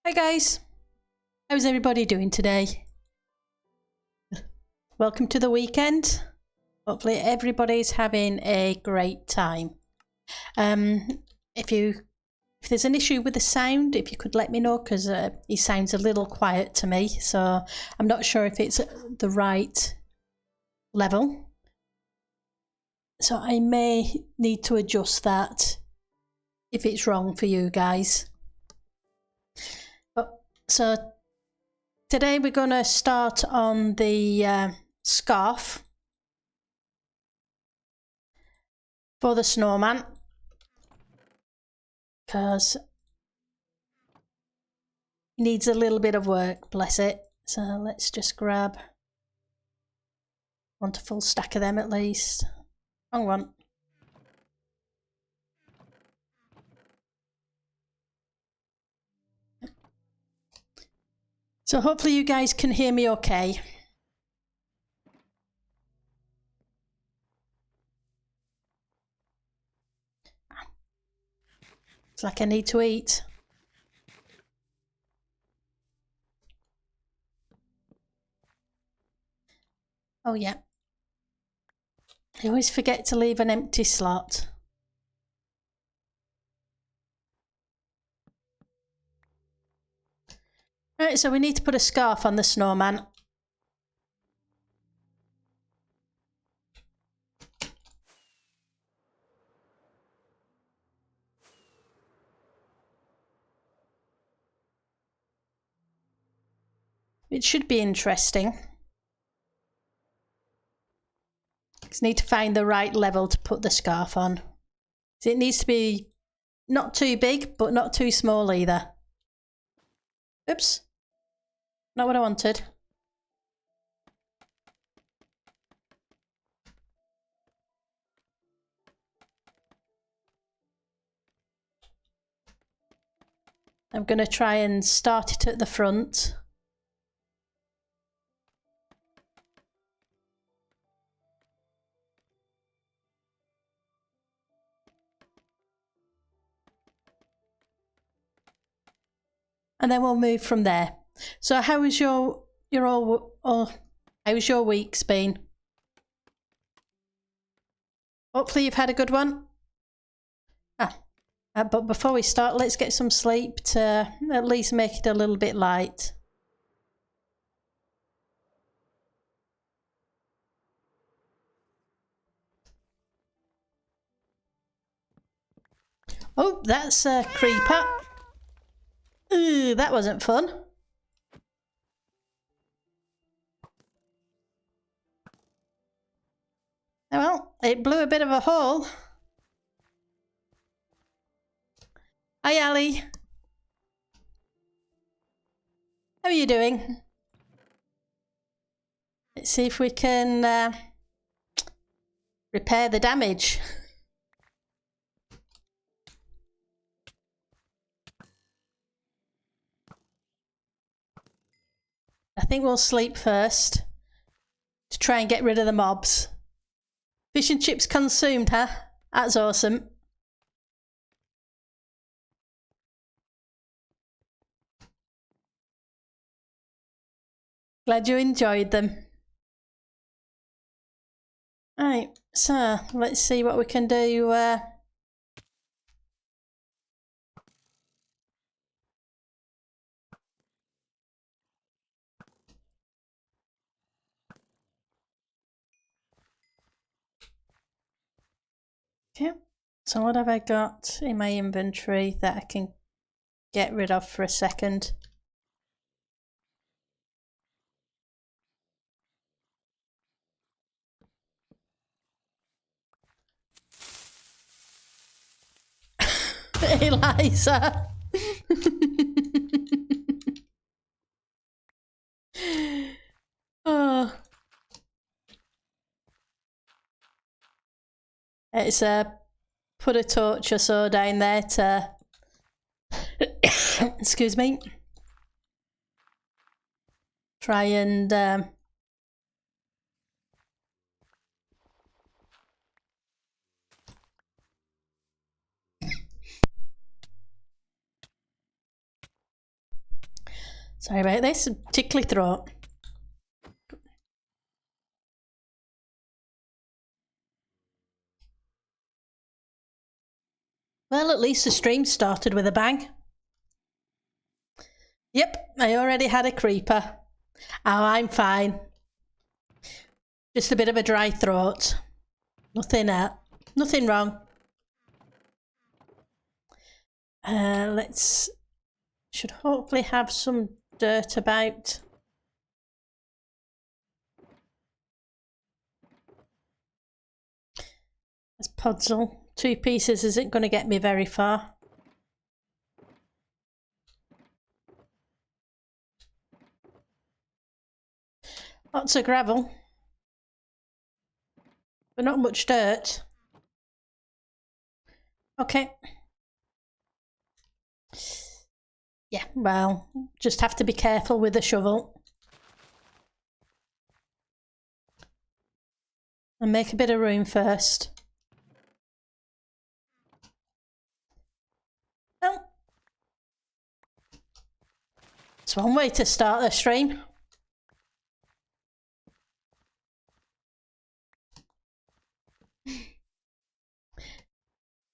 Hi guys, how's everybody doing today? Welcome to the weekend. Hopefully everybody's having a great time. If there's an issue with the sound, if you could let me know, because he sounds a little quiet to me, so I'm not sure if it's the right level. So I may need to adjust that if it's wrong for you guys. So today we're going to start on the scarf for the snowman, because he needs a little bit of work, bless it. So let's just grab, want a full stack of them at least. Wrong one. So hopefully you guys can hear me okay. It's like I need to eat. Oh yeah. I always forget to leave an empty slot. Right, so we need to put a scarf on the snowman. It should be interesting. Just need to find the right level to put the scarf on. So it needs to be not too big, but not too small either. Oops, not what I wanted. I'm going to try and start it at the front. And then we'll move from there. So how was your week's been? Hopefully you've had a good one. But before we start, let's get some sleep to at least make it a little bit light. Oh, that's a creeper. Ooh, that wasn't fun. Oh well, it blew a bit of a hole. Hi Ali. How are you doing? Let's see if we can repair the damage. I think we'll sleep first to try and get rid of the mobs. Fish and chips consumed, huh? That's awesome. Glad you enjoyed them. Right, so let's see what we can do. Okay, so what have I got in my inventory that I can get rid of for a second? Eliza. Oh, it's put a torch or so down there to excuse me, try and Sorry about this, tickly throat. Well, at least the stream started with a bang. Yep, I already had a creeper. Oh, I'm fine. Just a bit of a dry throat. Nothing wrong. Should hopefully have some dirt about. This puzzle. 2 pieces isn't going to get me very far. Lots of gravel. But not much dirt. Okay. Yeah, well, just have to be careful with the shovel. And make a bit of room first. Well, it's one way to start the stream.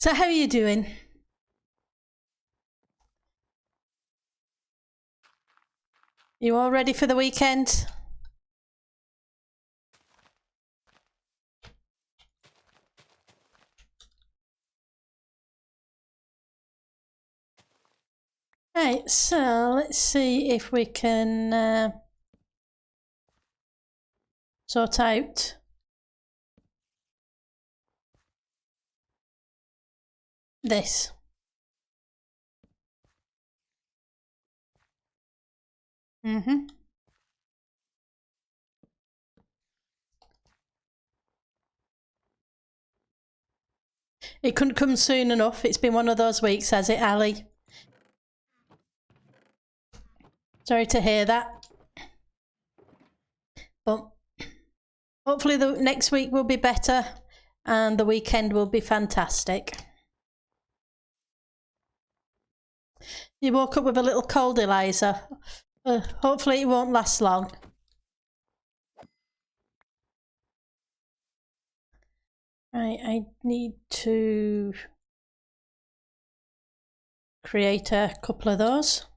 So how are you doing? You all ready for the weekend? Right, so let's see if we can sort out this. It couldn't come soon enough. It's been one of those weeks, has it, Ali? Sorry to hear that. But hopefully the next week will be better and the weekend will be fantastic. You woke up with a little cold, Eliza. Hopefully it won't last long. Right, I need to create a couple of those.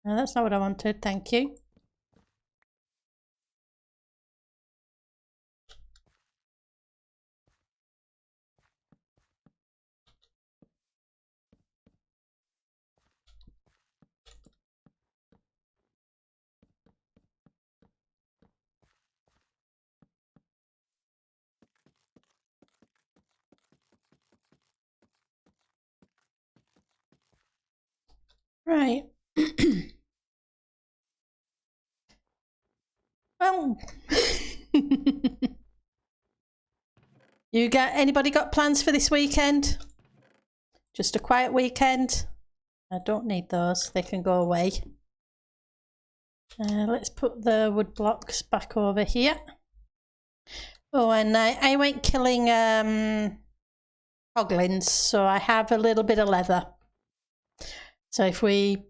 No, that's not what I wanted, thank you. Right. Well, anybody got plans for this weekend? Just a quiet weekend? I don't need those, they can go away. Let's put the wood blocks back over here. Oh, and I went killing hoglins, so I have a little bit of leather. So if we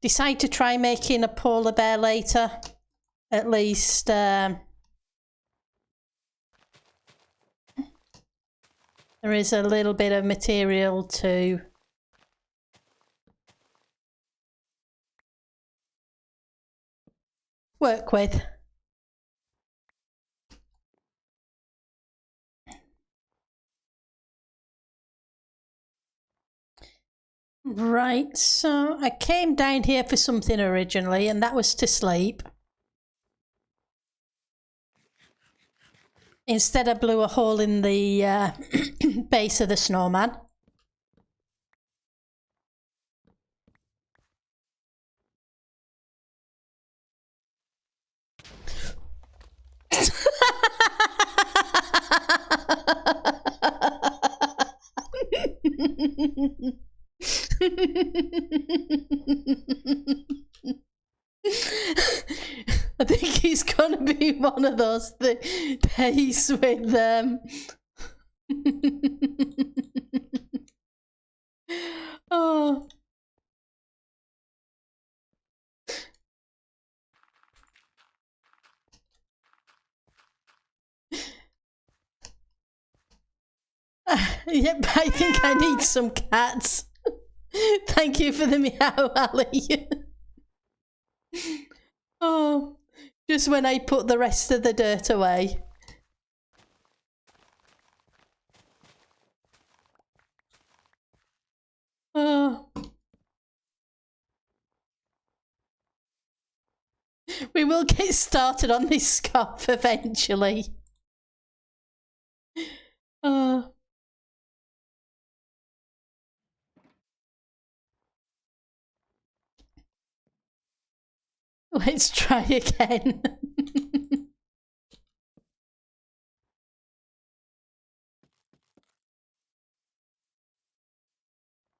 decide to try making a polar bear later, at least there is a little bit of material to work with. Right, so I came down here for something originally, and that was to sleep. Instead, I blew a hole in the base of the snowman. I think he's gonna be one of those days with Oh. Yep, I think I need some cats. Thank you for the meow, Ali. Oh, just when I put the rest of the dirt away. Oh. We will get started on this scarf eventually. Oh. Let's try again.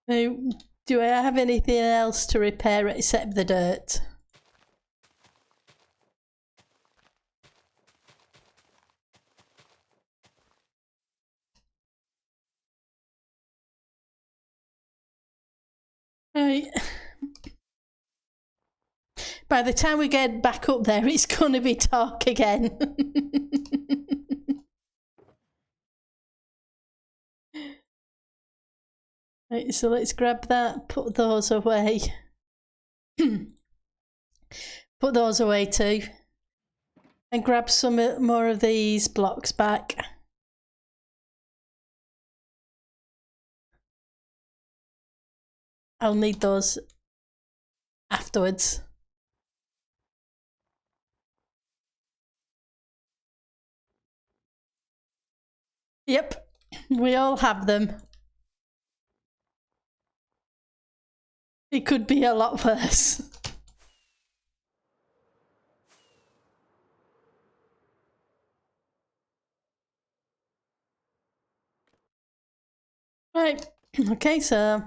Do I have anything else to repair except the dirt? Right. By the time we get back up there, it's going to be dark again. Right, so let's grab that, put those away. Put those away too. And grab some more of these blocks back. I'll need those afterwards. Yep, we all have them. It could be a lot worse. Right, okay, so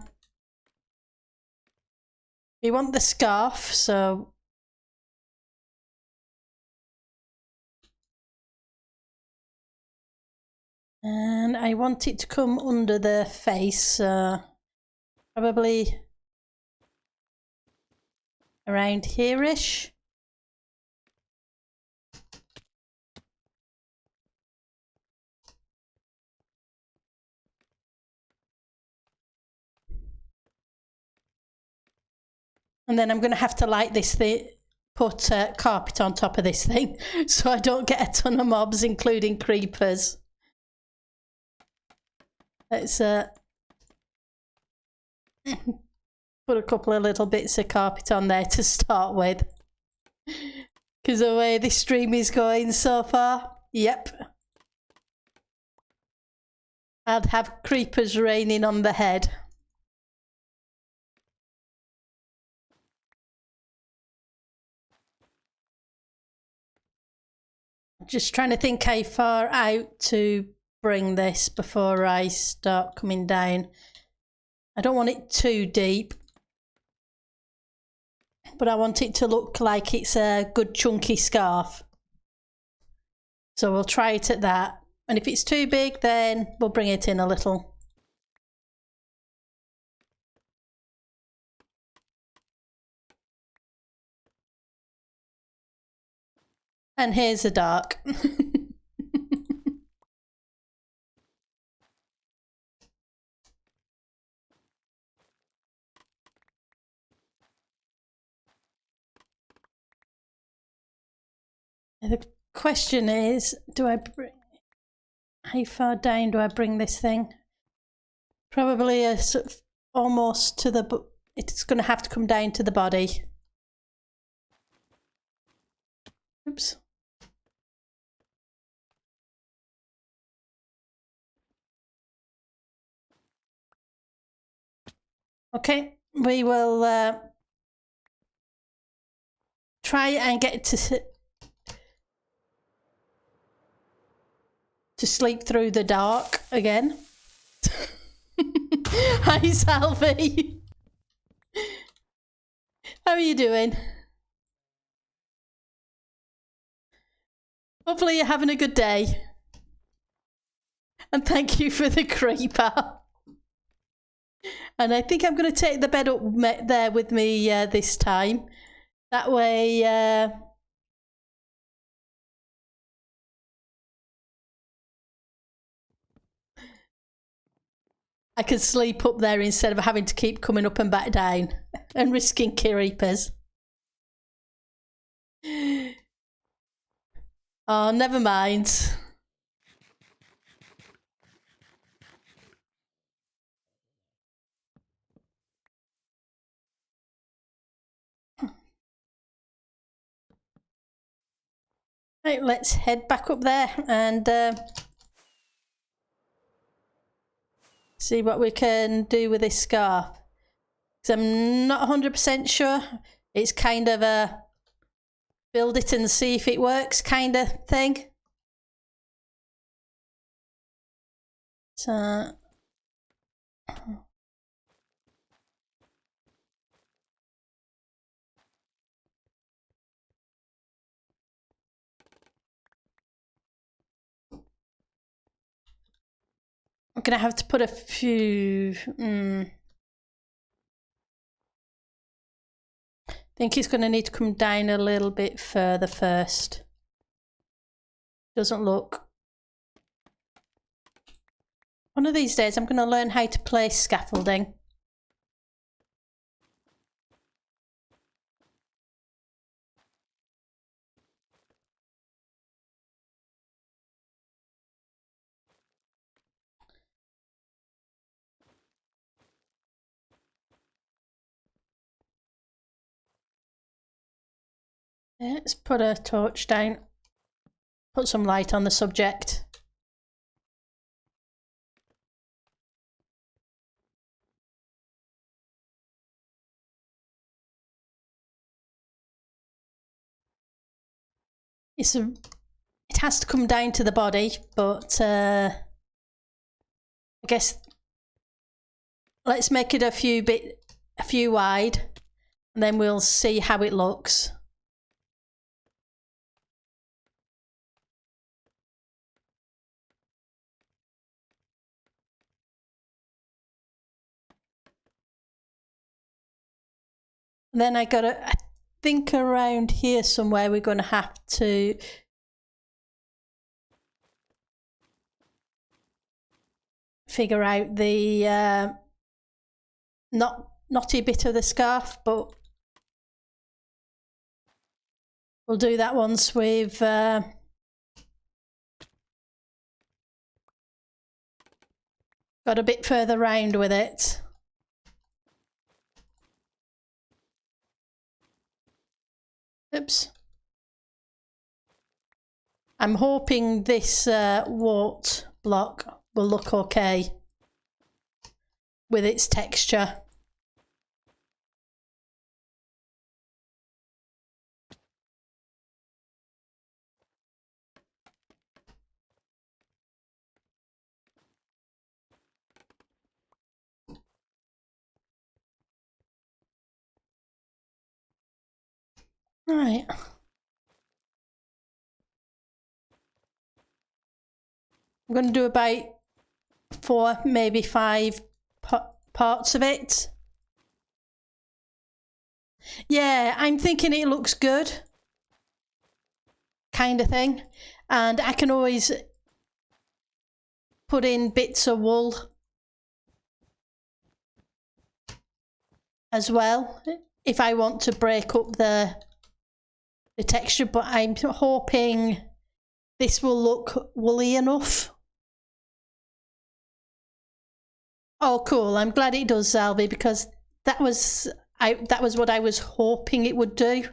we want the scarf, so and I want it to come under the face, probably around here-ish. And then I'm going to have to light this thing, put carpet on top of this thing so I don't get a ton of mobs, including creepers. Let's put a couple of little bits of carpet on there to start with. Because the way this stream is going so far, yep. I'd have creepers raining on the head. Just trying to think how far out to bring this before I start coming down. I don't want it too deep, but I want it to look like it's a good chunky scarf. So we'll try it at that. And if it's too big, then we'll bring it in a little. And here's the dark. The question is, how far down do I bring this thing? Probably a sort of almost to the, it's going to have to come down to the body. Oops. Okay, we will try and get to sleep through the dark again. Hi, Salvi. How are you doing? Hopefully you're having a good day. And thank you for the creeper. And I think I'm going to take the bed up there with me this time. That way... I can sleep up there instead of having to keep coming up and back down and risking creepers. Oh, never mind. Right, let's head back up there and see what we can do with this scarf. Because I'm not 100% sure. It's kind of a build it and see if it works kind of thing. So... I'm going to have to put a few... I think it's going to need to come down a little bit further first. Doesn't look... One of these days I'm going to learn how to place scaffolding. Let's put a torch down, put some light on the subject. It has to come down to the body, but I guess let's make it a few wide, and then we'll see how it looks. Then I think around here somewhere we're going to have to figure out the knotty bit of the scarf, but we'll do that once we've got a bit further round with it. Oops. I'm hoping this wart block will look okay with its texture. Right. I'm going to do about 4, maybe 5 parts of it. Yeah, I'm thinking it looks good, kind of thing. And I can always put in bits of wool as well if I want to break up the texture, but I'm hoping this will look woolly enough. Oh, cool. I'm glad it does, Zalby, because that was what I was hoping it would do.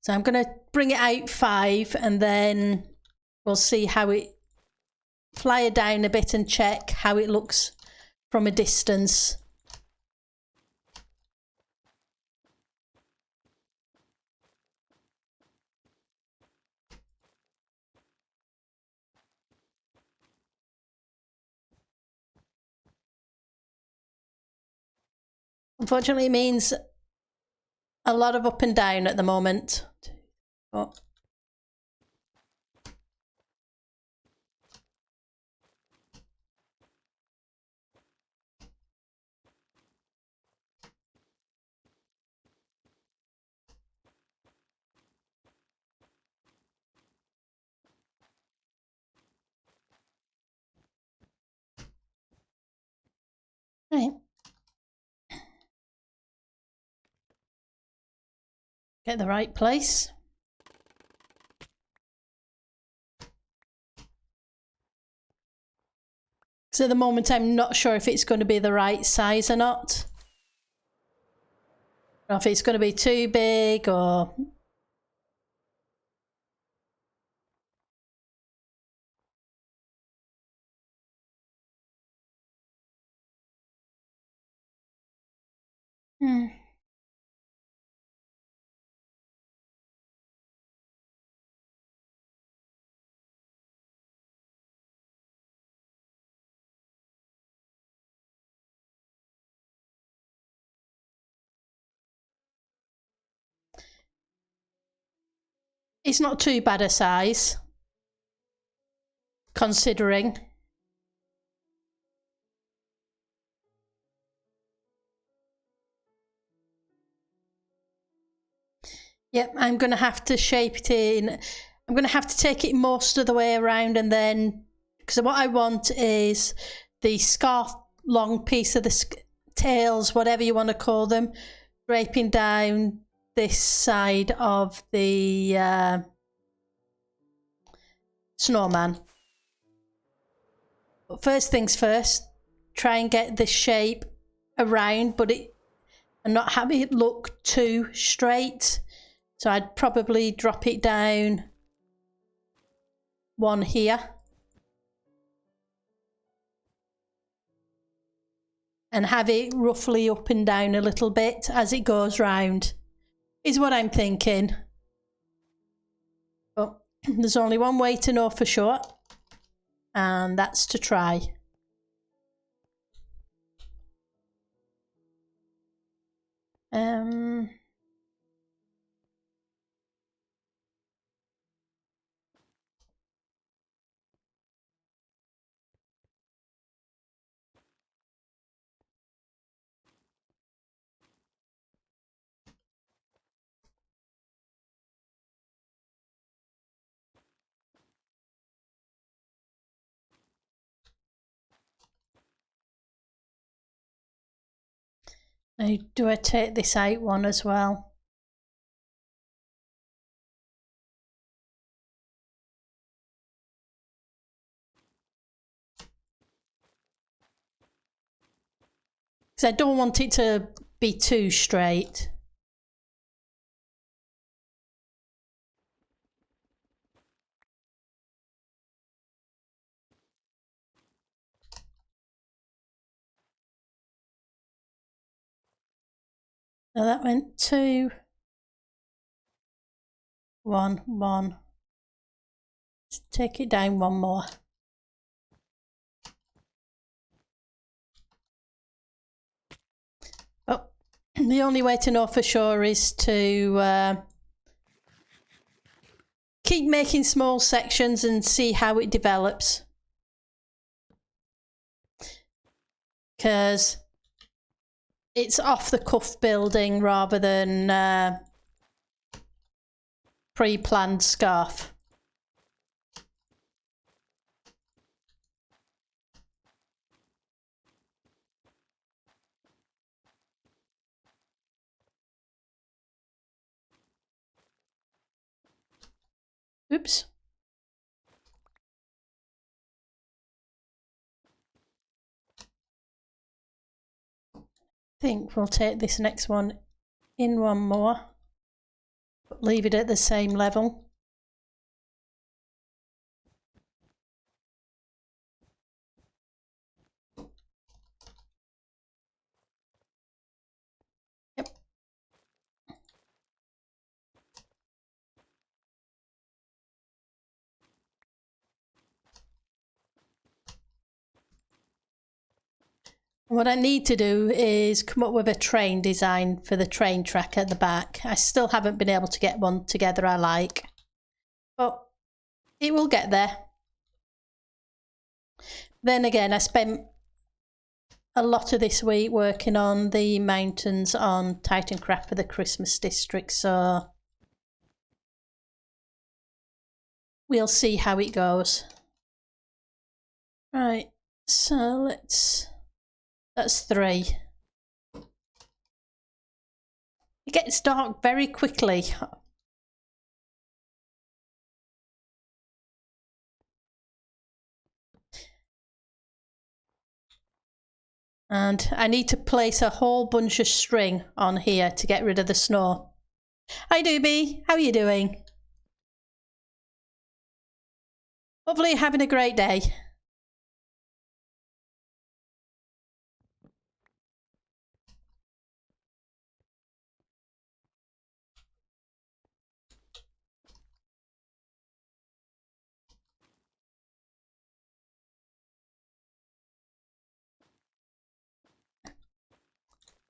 So I'm going to bring it out 5 and then we'll see how it... Fly it down a bit and check how it looks from a distance. Unfortunately, it means a lot of up and down at the moment. Oh. Get the right place. So at the moment I'm not sure if it's going to be the right size or not. Or if it's going to be too big or... It's not too bad a size, considering. Yep, I'm going to have to shape it in. I'm going to have to take it most of the way around, and then, because what I want is the scarf long piece of the tails, whatever you want to call them, draping down this side of the snowman. But first things first, try and get the shape around, but and not have it look too straight. So I'd probably drop it down one here. And have it roughly up and down a little bit as it goes round, is what I'm thinking. But there's only one way to know for sure, and that's to try. Now, do I take this out one as well? Because I don't want it to be too straight. Now that went 2, 1, 1. Let's take it down one more. Oh, the only way to know for sure is to keep making small sections and see how it develops. Because it's off the cuff building rather than pre-planned scarf. Oops. I think we'll take this next one in one more, but leave it at the same level. Yep. What I need to do is come up with a train design for the train track at the back. I still haven't been able to get one together I like, but it will get there. Then again, I spent a lot of this week working on the mountains on Titancraft for the Christmas district, so we'll see how it goes. Right, so that's 3. It gets dark very quickly. And I need to place a whole bunch of string on here to get rid of the snow. Hi Doobie, how are you doing? Hopefully you're having a great day.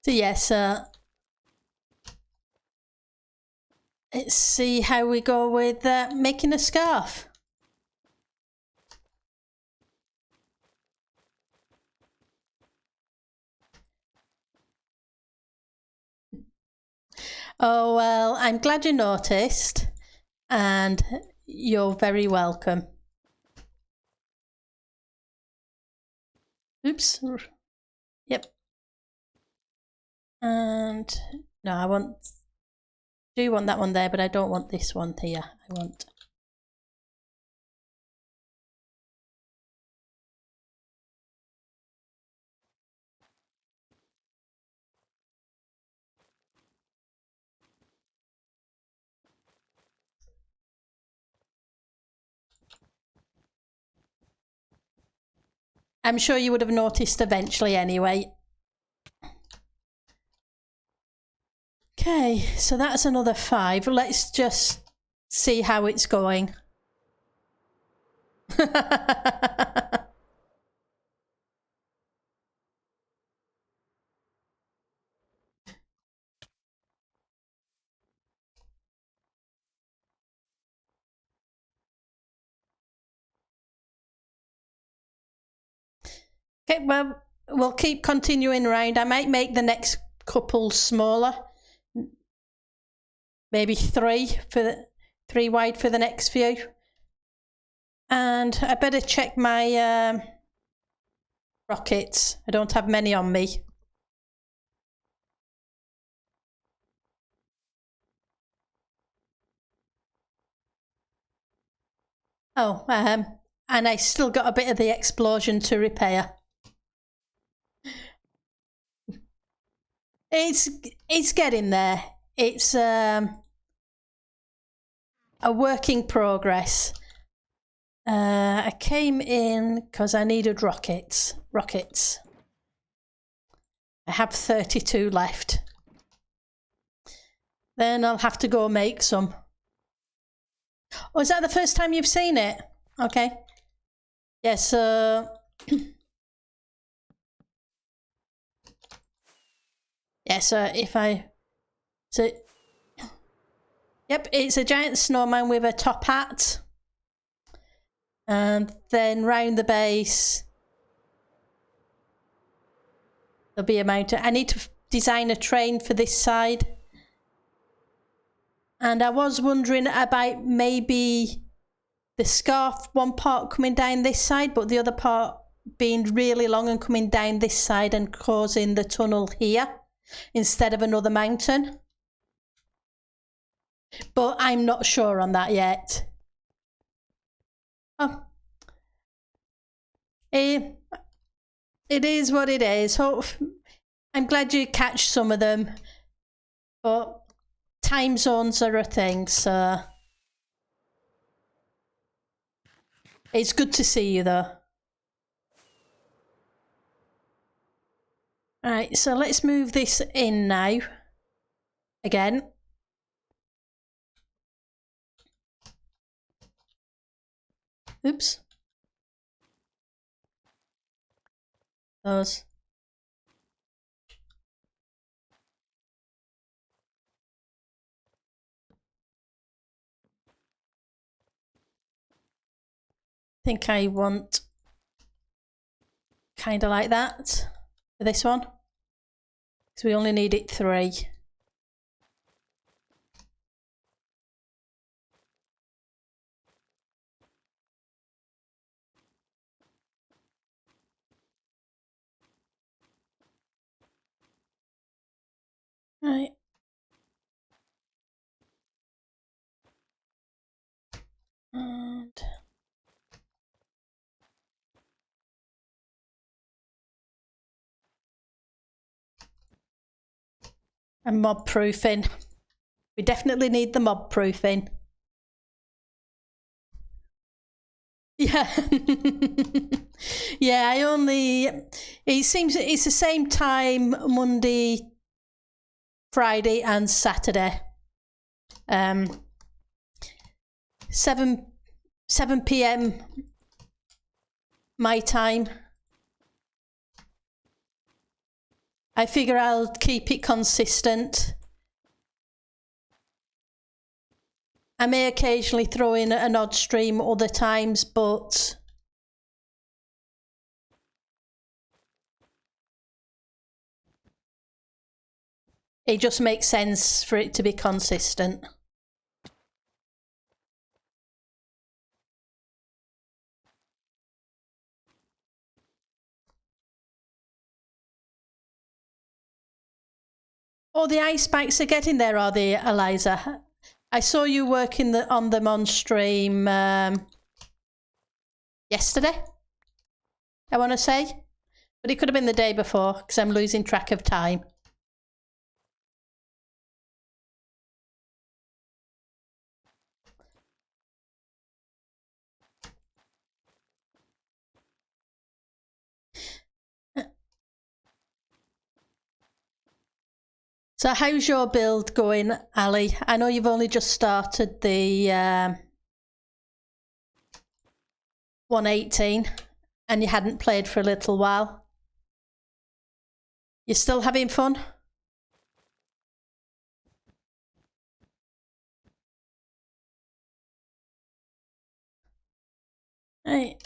So yes, let's see how we go with making a scarf. Oh well, I'm glad you noticed, and you're very welcome. Oops. Yep. And no, I do want that one there, but I don't want this one here. I want. I'm sure you would have noticed eventually anyway. Okay, so that's another 5. Let's just see how it's going. Okay, well, we'll keep continuing round. I might make the next couple smaller. Maybe 3 for 3 wide for the next few. And I better check my rockets. I don't have many on me. Oh, and I still got a bit of the explosion to repair. It's getting there. It's a work in progress. I came in because I needed rockets. I have 32 left. Then I'll have to go make some. Oh, is that the first time you've seen it? Okay. Yes, yes, if I... So, yep, it's a giant snowman with a top hat. And then round the base, there'll be a mountain. I need to design a train for this side. And I was wondering about maybe the scarf, one part coming down this side, but the other part being really long and coming down this side and causing the tunnel here instead of another mountain. But I'm not sure on that yet. Oh. It is what it is. I'm glad you catch some of them, but time zones are a thing, so it's good to see you though. Right, so let's move this in now. Again. Oops. Those. I think I want kind of like that for this one, because we only need it 3. Right. And mob proofing. We definitely need the mob proofing. Yeah. Yeah, it seems it's the same time Monday, Friday and Saturday. 7 p.m. my time. I figure I'll keep it consistent. I may occasionally throw in an odd stream other times, but it just makes sense for it to be consistent. Oh, the ice spikes are getting there, are they, Eliza? I saw you working on them on stream yesterday, I want to say. But it could have been the day before, because I'm losing track of time. So how's your build going, Ali? I know you've only just started the 118 and you hadn't played for a little while. You're still having fun? Right.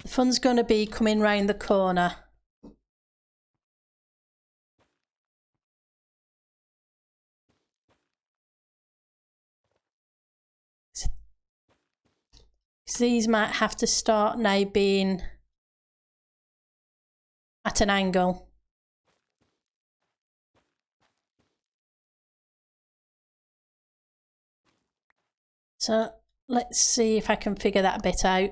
The fun's going to be coming round the corner. These might have to start now being at an angle. So let's see if I can figure that bit out.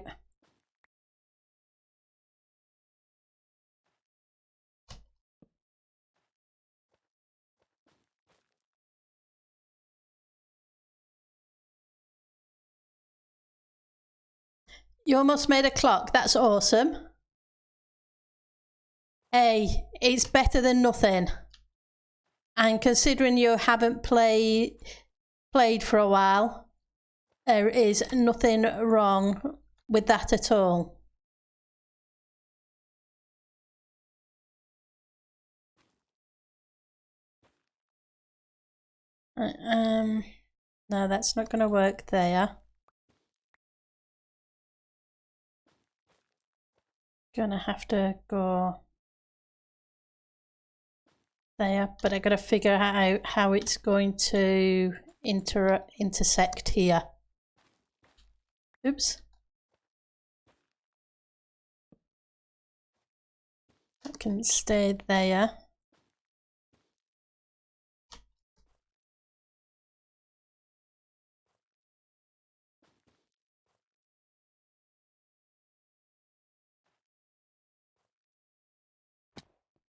You almost made a clock, that's awesome. Hey, it's better than nothing. And considering you haven't played for a while, there is nothing wrong with that at all. No, that's not going to work there. Gonna have to go there, but I got to figure out how it's going to intersect here. Oops. That can stay there.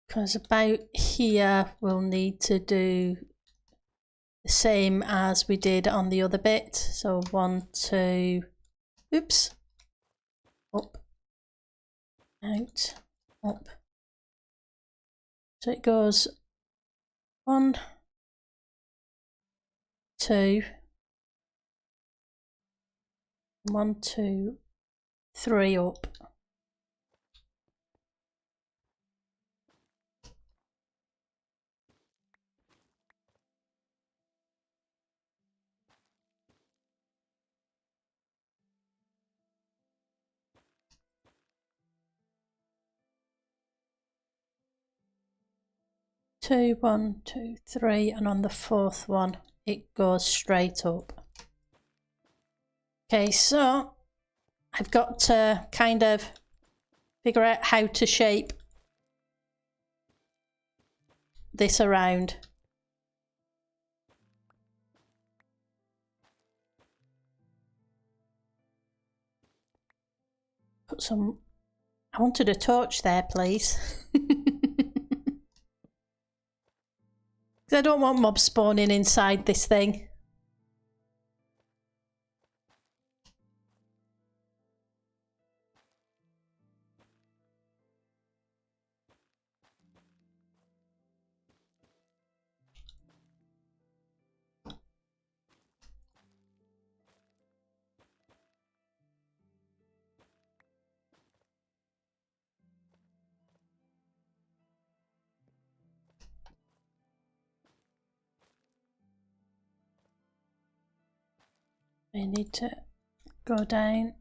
Because about here we'll need to do the same as we did on the other bit. So 1, 2, oops, up, out, up. So it goes 1, 2, 1, 2, 3 up. Two, 1, 2, 3, and on the fourth one it goes straight up. Okay, so I've got to kind of figure out how to shape this around. Put some I wanted a torch there, please. I don't want mobs spawning inside this thing. We need to go down.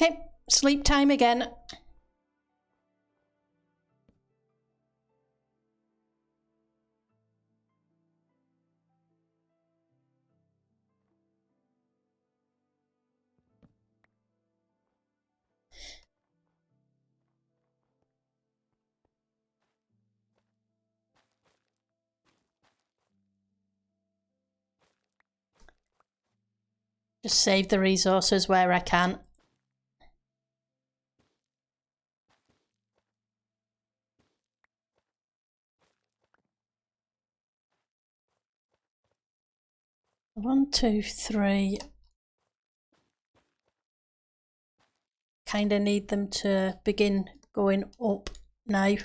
Okay, sleep time again. Just save the resources where I can. One, two, three. Kind of need them to begin going up now.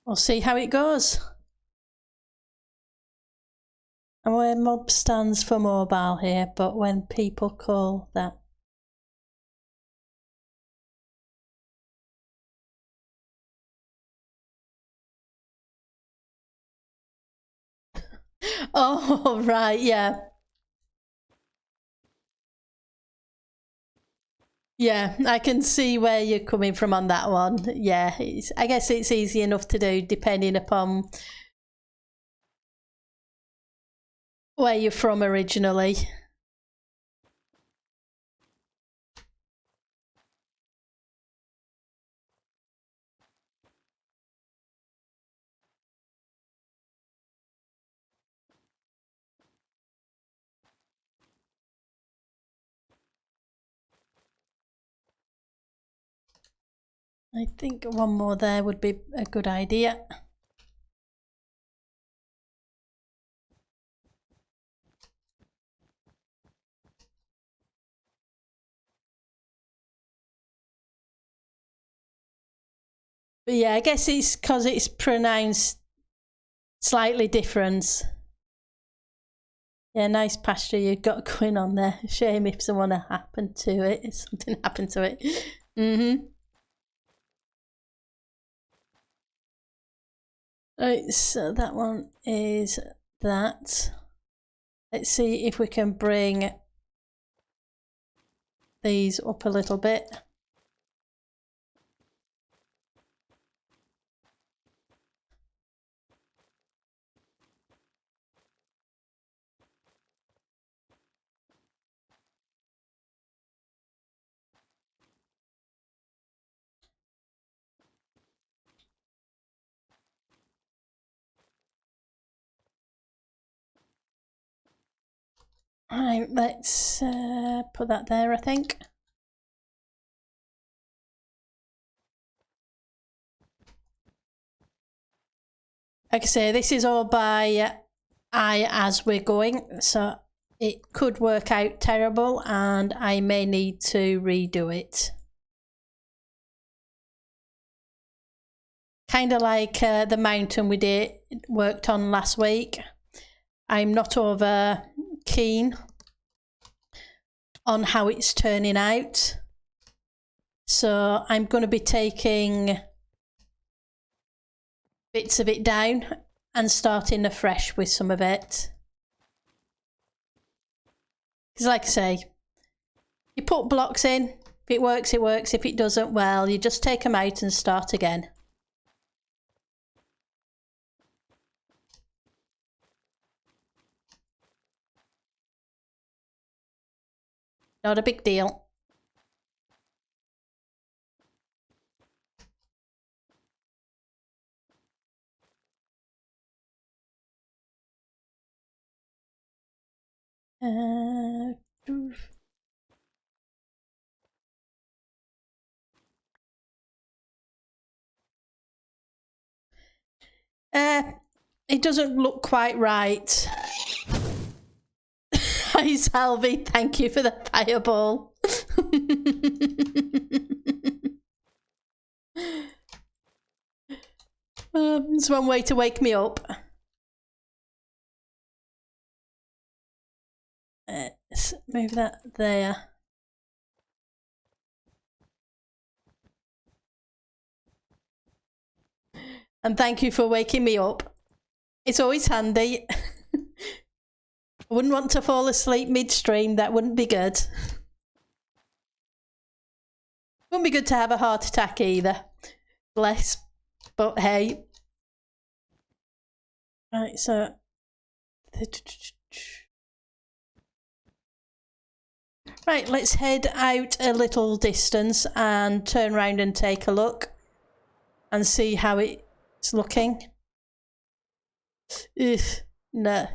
We'll see how it goes. And where mob stands for mobile here, but when people call that. Oh, right, yeah. Yeah, I can see where you're coming from on that one. Yeah, I guess it's easy enough to do depending upon where you're from originally. I think one more there would be a good idea. But yeah, I guess it's because it's pronounced slightly different. Yeah, nice pasture you've got going on there. Shame if someone happened to it, if something happened to it. Right, so that one is that. Let's see if we can bring these up a little bit. Right, let's put that there, I think. Like I say, this is all by eye as we're going, so it could work out terrible and I may need to redo it. kind of like the mountain we worked on last week. I'm not over keen on how it's turning out, so I'm going to be taking bits of it down and starting afresh with some of it. Because like I say, you put blocks in, if it works it works, if it doesn't, well, you just take them out and start again. Not a big deal. It doesn't look quite right. Hi Salvi, thank you for the fireball. It's one way to wake me up. Let's move that there. And thank you for waking me up. It's always handy. I wouldn't want to fall asleep midstream, that wouldn't be good. Wouldn't be good to have a heart attack either. Bless. But hey. Right, so. Right, let's head out a little distance and turn around and take a look and see how it's looking. Ugh, no.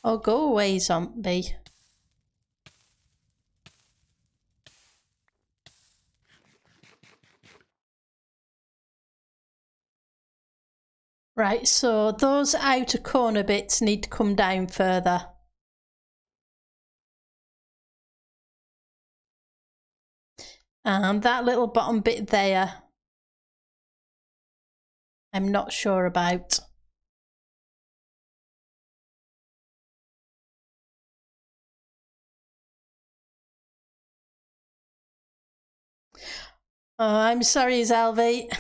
Oh, go away, zombie. Right, so those outer corner bits need to come down further. And that little bottom bit there, I'm not sure about. Oh, I'm sorry, Zalvi.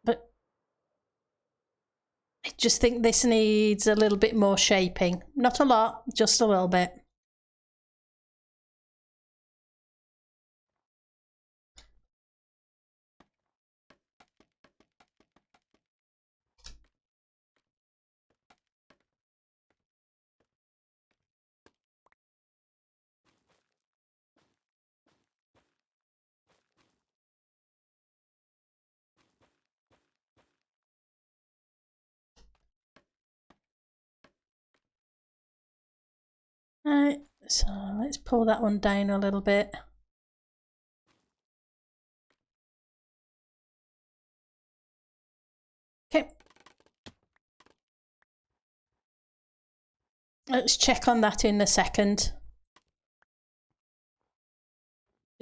But I just think this needs a little bit more shaping. Not a lot, just a little bit. Right, so let's pull that one down a little bit. Okay. Let's check on that in a second.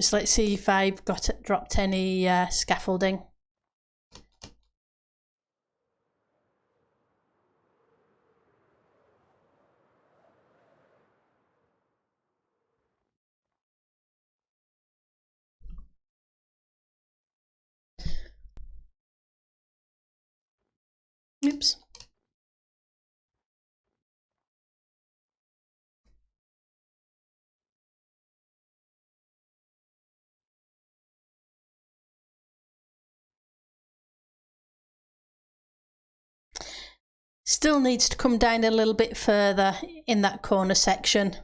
Just let's see if I've dropped any scaffolding. Oops. Still needs to come down a little bit further in that corner section.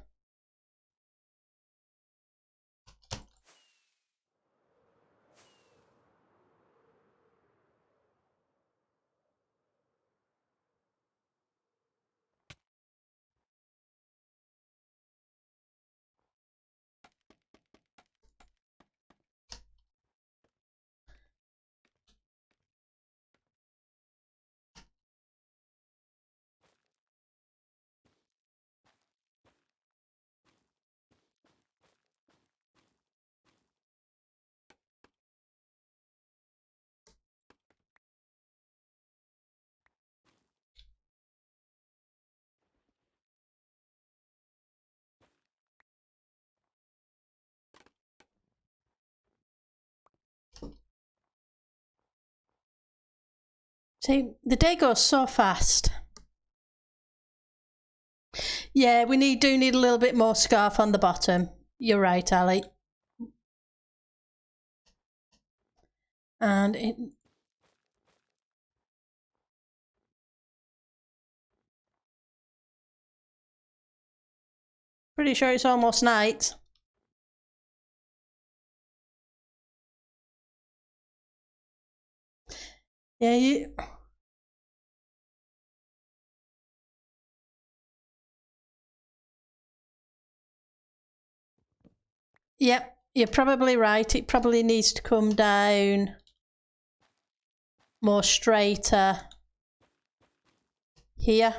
See, the day goes so fast. Yeah, we do need a little bit more scarf on the bottom. You're right, Ali. And pretty sure it's almost night. Yeah, Yep, you're probably right. It probably needs to come down more straighter here.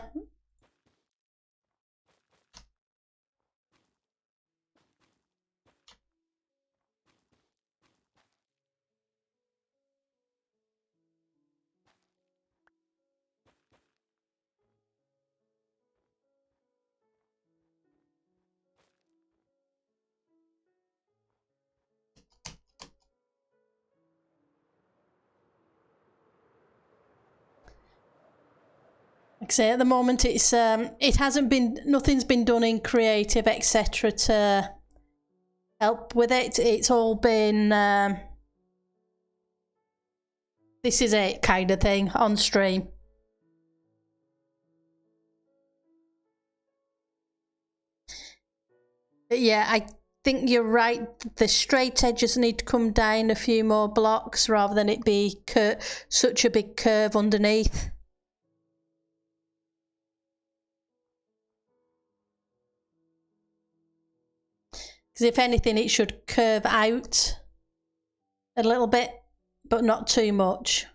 Like I say, at the moment it hasn't been, nothing's been done in creative, etc. to help with it. It's all been this is it kind of thing on stream. But yeah, I think you're right. The straight edges need to come down a few more blocks rather than it be such a big curve underneath. Because if anything, it should curve out a little bit, but not too much.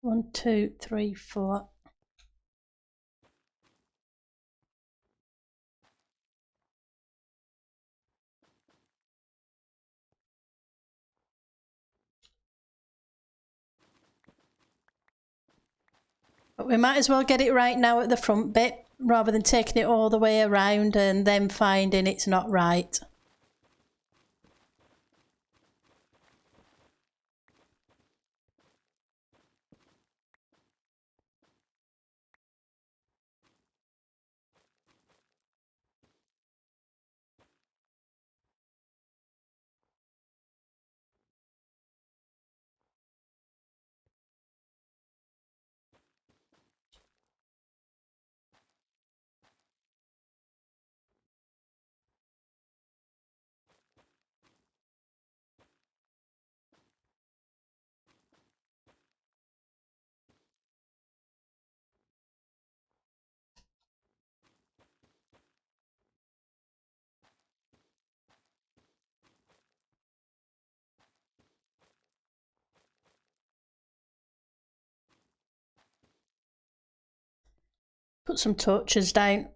1, 2, 3, 4. But we might as well get it right now at the front bit, rather than taking it all the way around and then finding it's not right. Put some torches down.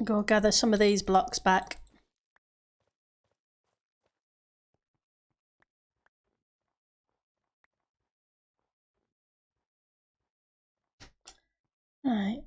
Go gather some of these blocks back. Right.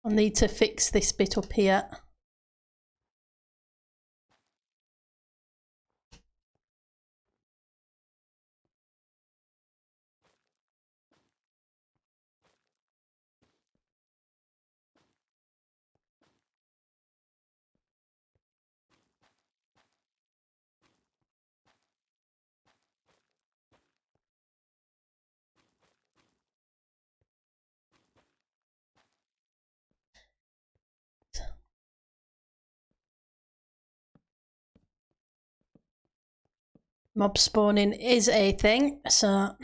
I'll need to fix this bit up here. Mob spawning is a thing, so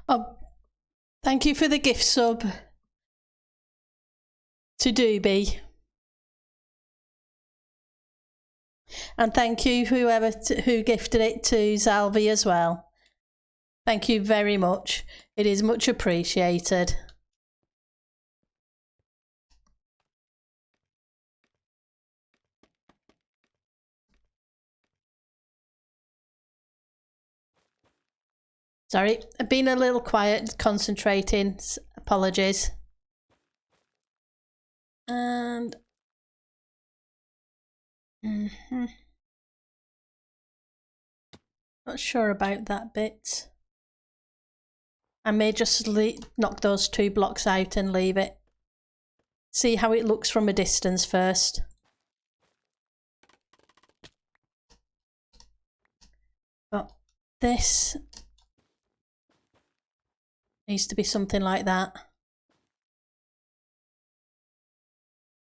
oh, thank you for the gift sub to Doobie. And thank you whoever who gifted it to Zalvi as well. Thank you very much. It is much appreciated. Sorry, I've been a little quiet, concentrating. Apologies. And not sure about that bit. I may just knock those 2 blocks out and leave it. See how it looks from a distance first. But this needs to be something like that.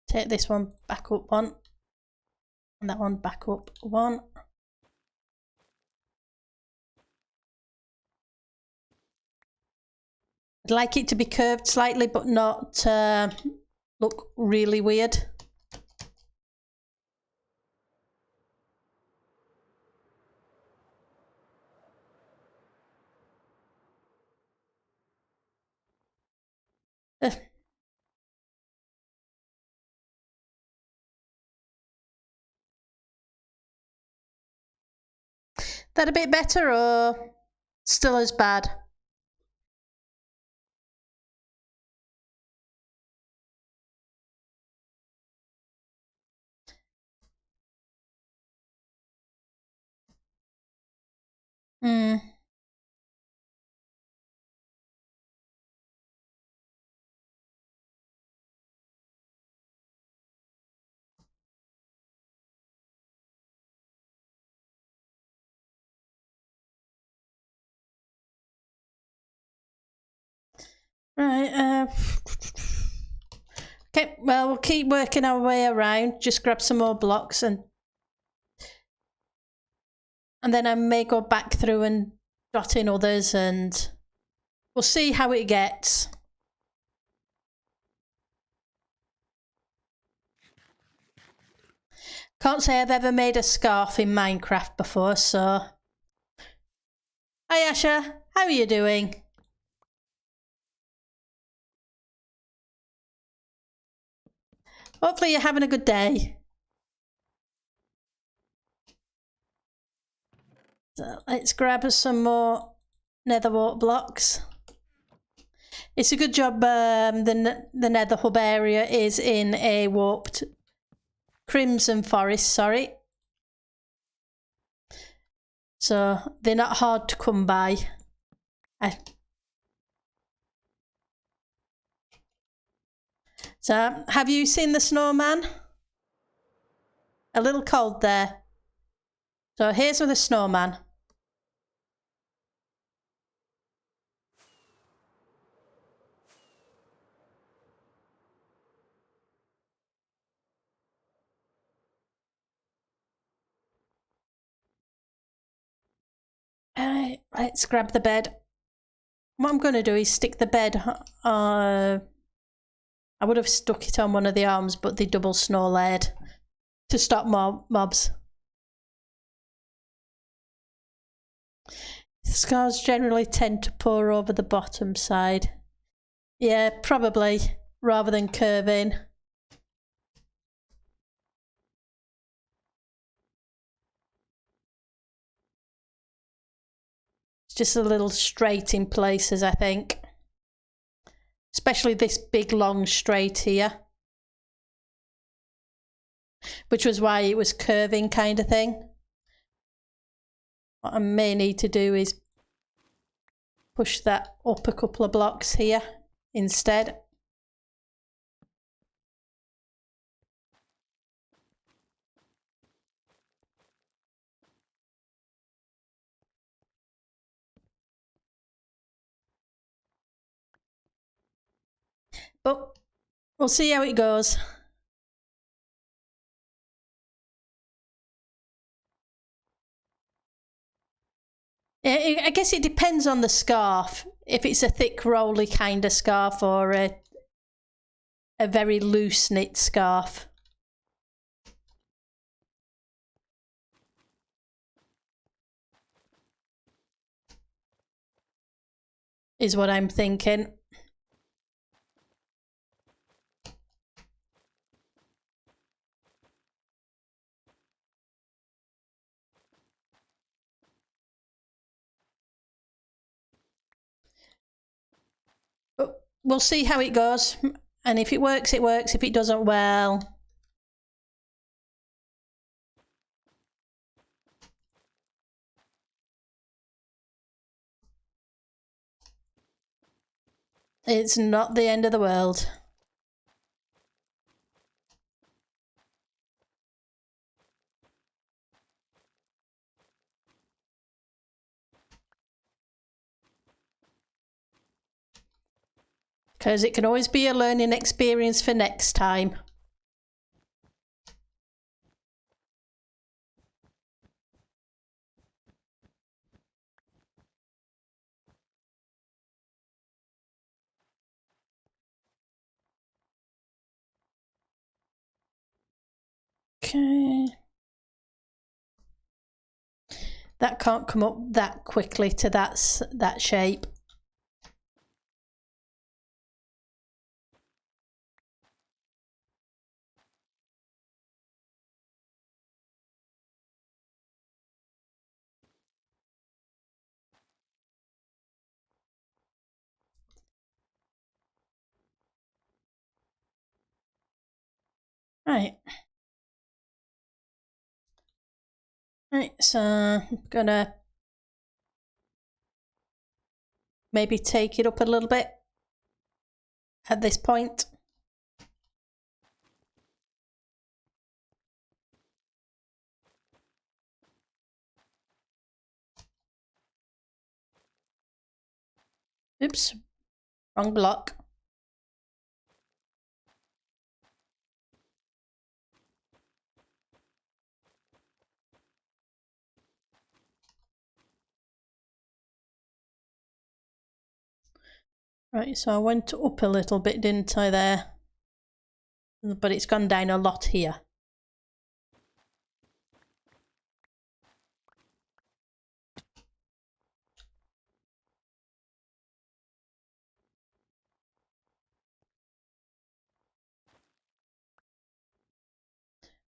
Take this one back up 1. And that one back up 1. I'd like it to be curved slightly, but not look really weird. That a bit better, or Still as bad. Hmm. Right, okay, well, we'll keep working our way around. Just grab some more blocks and then I may go back through and dot in others and we'll see how it gets. Can't say I've ever made a scarf in Minecraft before, so... Hi Asha, how are you doing? Hopefully you're having a good day. So let's grab us some more nether wart blocks. It's a good job the nether hub area is in a warped crimson forest, sorry. So they're not hard to come by. So have you seen the snowman? A little cold there. So here's with the snowman. Let's grab the bed. What I'm going to do is stick the bed. I would have stuck it on one of the arms, but they double snow layered to stop mobs. Scars generally tend to pour over the bottom side. Yeah, probably, rather than curving. It's just a little straight in places, I think. Especially this big long straight here. Which was why it was curving kind of thing. What I may need to do is push that up a couple of blocks here instead. But we'll see how it goes. I guess it depends on the scarf. If it's a thick, rolly kind of scarf or a very loose knit scarf. Is what I'm thinking. But we'll see how it goes. And if it works, it works. If it doesn't, well... It's not the end of the world. Because it can always be a learning experience for next time. Okay. That can't come up that quickly to that shape. Right. Right, so I'm gonna maybe take it up a little bit at this point. Oops, wrong block. Right, so I went up a little bit, didn't I, there? But it's gone down a lot here.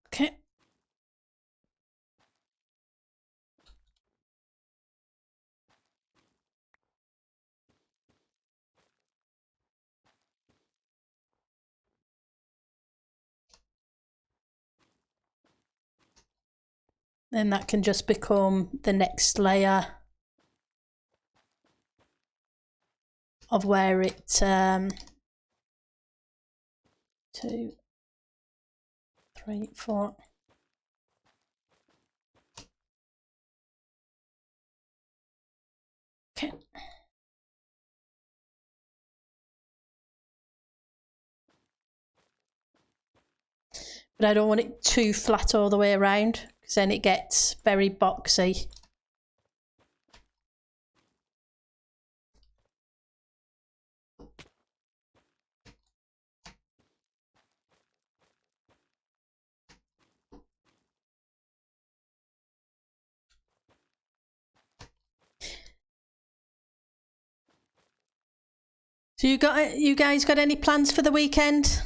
Okay. Then that can just become the next layer of where it 2, 3, 4. Okay. But I don't want it too flat all the way around, because then it gets very boxy. So you guys got any plans for the weekend?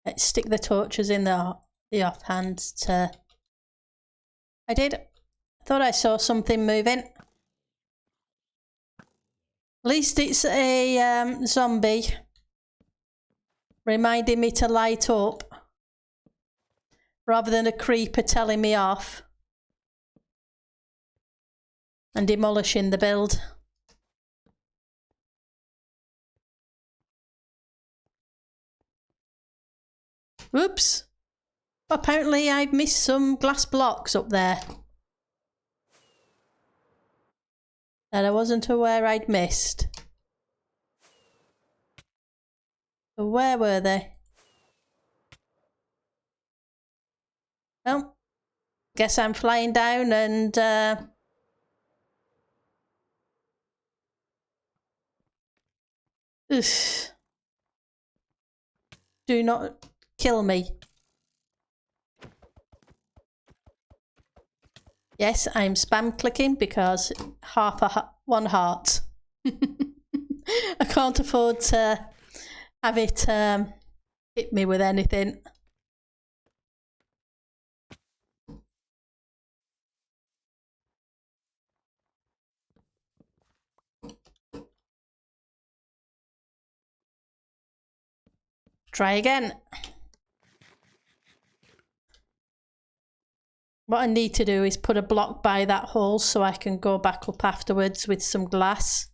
Let's stick the torches in the offhand to... I did. I thought I saw something moving. At least it's a zombie reminding me to light up, rather than a creeper telling me off and demolishing the build. Oops. Apparently I've missed some glass blocks up there that I wasn't aware I'd missed. So where were they? Well, guess I'm flying down and do not kill me. Yes, I'm spam clicking because one heart. I can't afford to have it hit me with anything. Try again. What I need to do is put a block by that hole so I can go back up afterwards with some glass.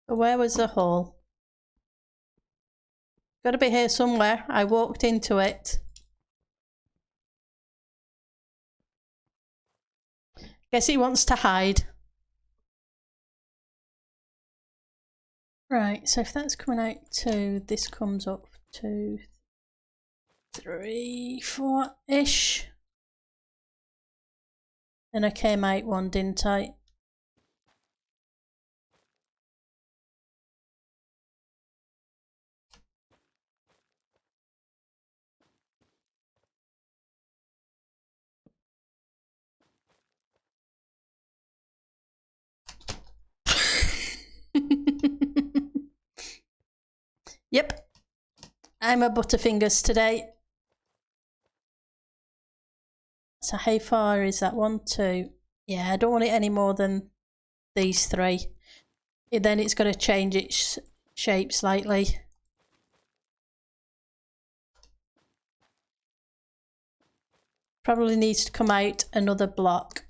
But where was the hole? Got to be here somewhere. I walked into it. Guess he wants to hide. Right, so if that's coming out 2, this comes up 2, 3, 4-ish. And I came out 1, didn't I? Yep, I'm a Butterfingers today. So how far is that? 1, 2. Yeah, I don't want it any more than these 3. Then it's got to change its shape slightly. Probably needs to come out another block.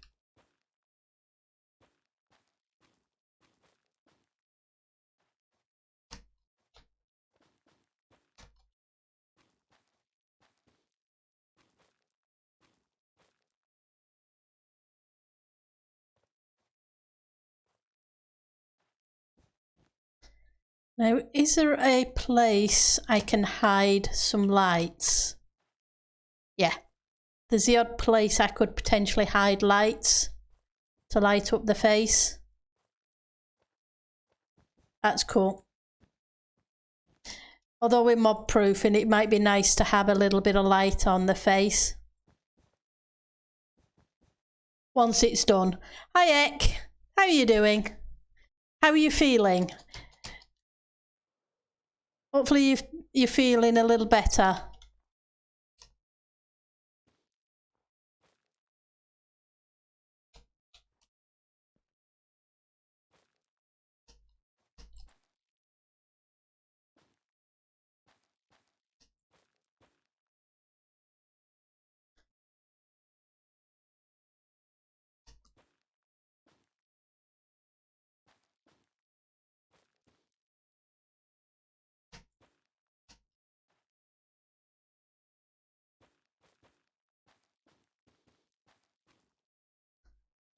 Now, is there a place I can hide some lights? Yeah, there's the odd place I could potentially hide lights to light up the face. That's cool. Although we're mob proof, and it might be nice to have a little bit of light on the face once it's done. Hi Ek, how are you doing? How are you feeling? Hopefully you're feeling a little better.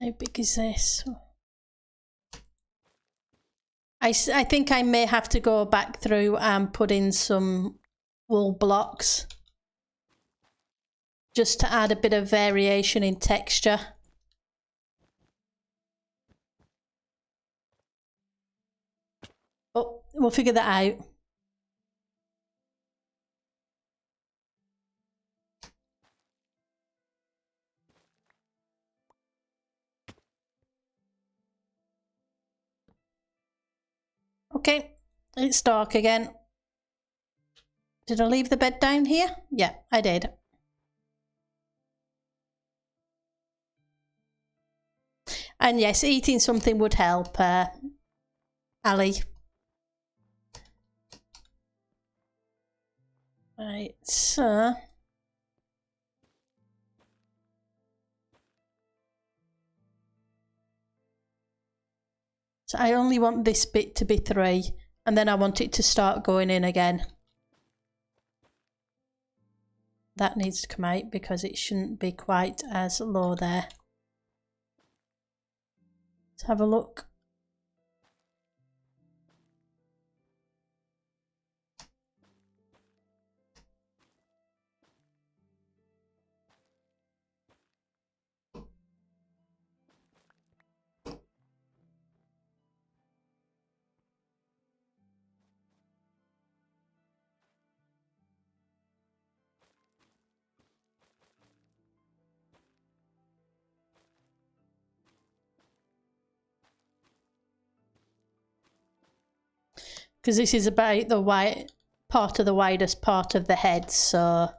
How big is this? I think I may have to go back through and put in some wool blocks just to add a bit of variation in texture. Oh, we'll figure that out. Okay, it's dark again. Did I leave the bed down here? Yeah, I did. And yes, eating something would help, Ali. Right, so I only want this bit to be 3, and then I want it to start going in again. That needs to come out because it shouldn't be quite as low there. Let's have a look. Because this is about the wide part of the widest part of the head, so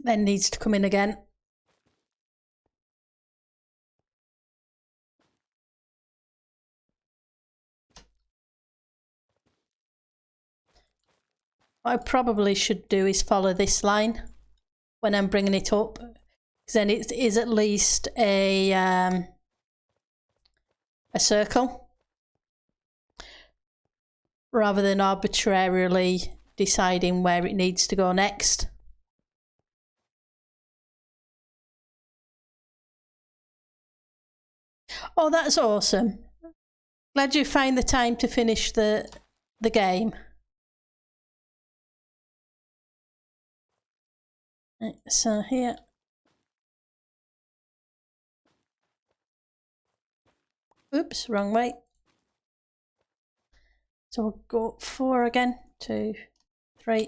then needs to come in again. What I probably should do is follow this line when I'm bringing it up, because then it is at least a circle, rather than arbitrarily deciding where it needs to go next. Oh, that's awesome. Glad you found the time to finish the game. Right, so here. Oops, wrong way. So we'll go 4 again. 2, 3.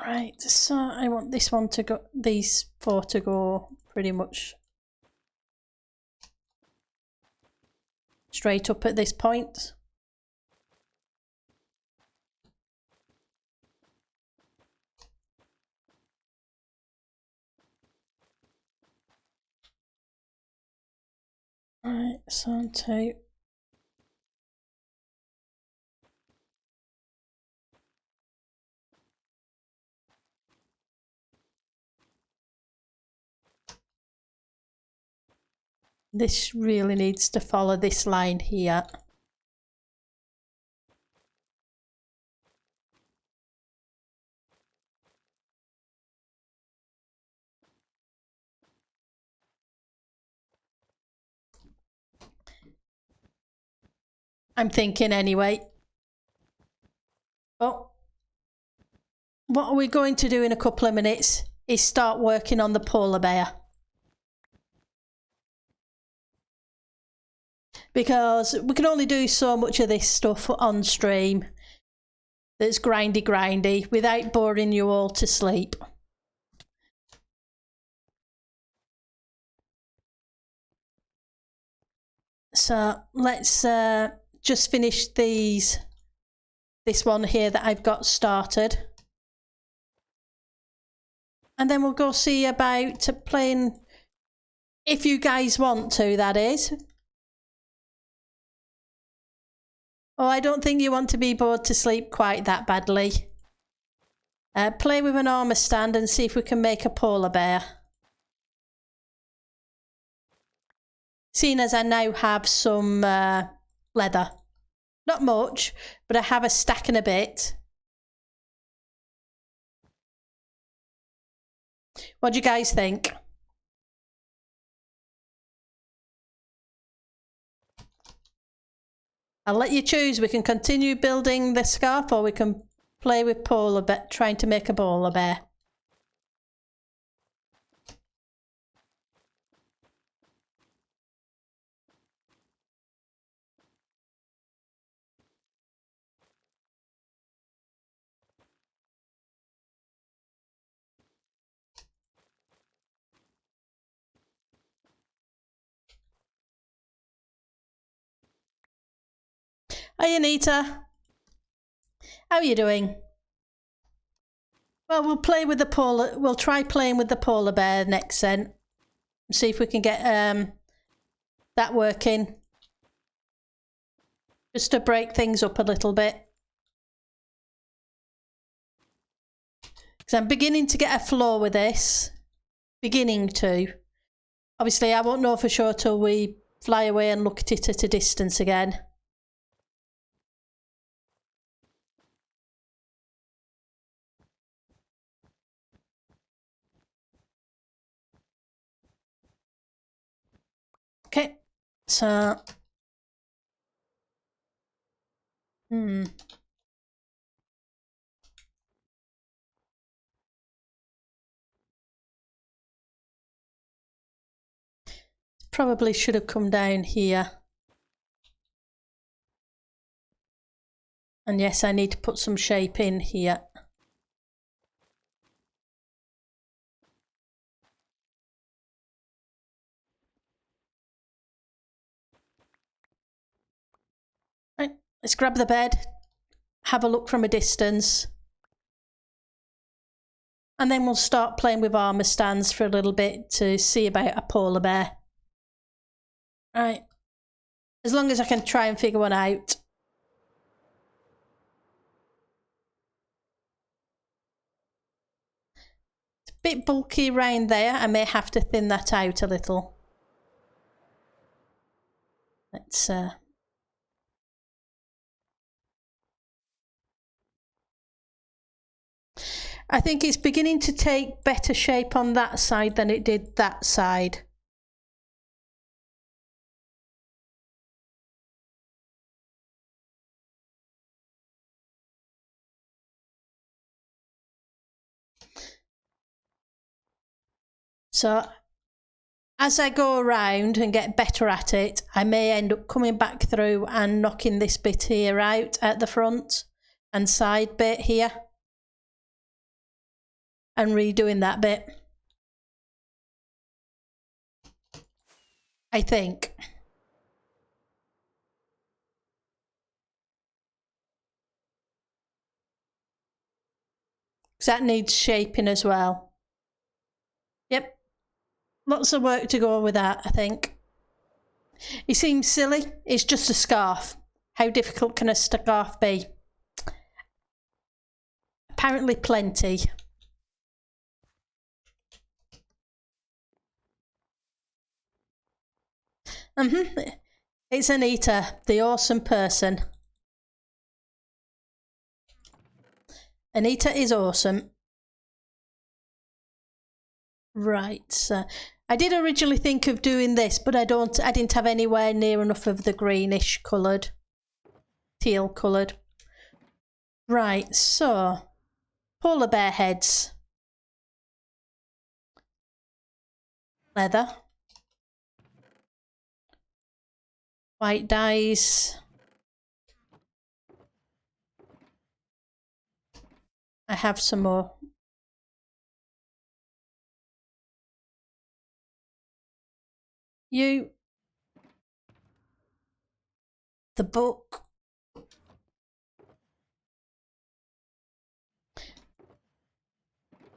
Right, so I want this one to go, these 4 to go pretty much straight up at this point. Right, so 2. This really needs to follow this line here. I'm thinking anyway. But what we're going to do in a couple of minutes is start working on the polar bear. Because we can only do so much of this stuff on stream that's grindy without boring you all to sleep. So let's just finish this one here that I've got started. And then we'll go see about playing, if you guys want to, that is. Oh, I don't think you want to be bored to sleep quite that badly. Play with an armour stand and see if we can make a polar bear. Seeing as I now have some leather. Not much, but I have a stack and a bit. What do you guys think? I'll let you choose. We can continue building the scarf or we can play with polar bear, trying to make a polar bear. Hi Anita, how are you doing? Well, we'll try playing with the polar bear next then. See if we can get that working. Just to break things up a little bit. Because I'm beginning to get a flow with this. Beginning to. Obviously, I won't know for sure till we fly away and look at it at a distance again. Okay, so probably should have come down here. And yes, I need to put some shape in here. Right, let's grab the bed, have a look from a distance. And then we'll start playing with armour stands for a little bit to see about a polar bear. Right, as long as I can try and figure one out. bit bulky around there. I may have to thin that out a little. Let's I think it's beginning to take better shape on that side than it did that side. So as I go around and get better at it, I may end up coming back through and knocking this bit here out at the front and side bit here and redoing that bit, I think. Because that needs shaping as well. Yep. Lots of work to go with that, I think. It seems silly. It's just a scarf. How difficult can a scarf be? Apparently plenty. It's Anita, the awesome person. Anita is awesome. Right, so I did originally think of doing this, but I didn't have anywhere near enough of the greenish coloured, teal coloured. Right, so polar bear heads, leather, white dyes. I have some more. The book.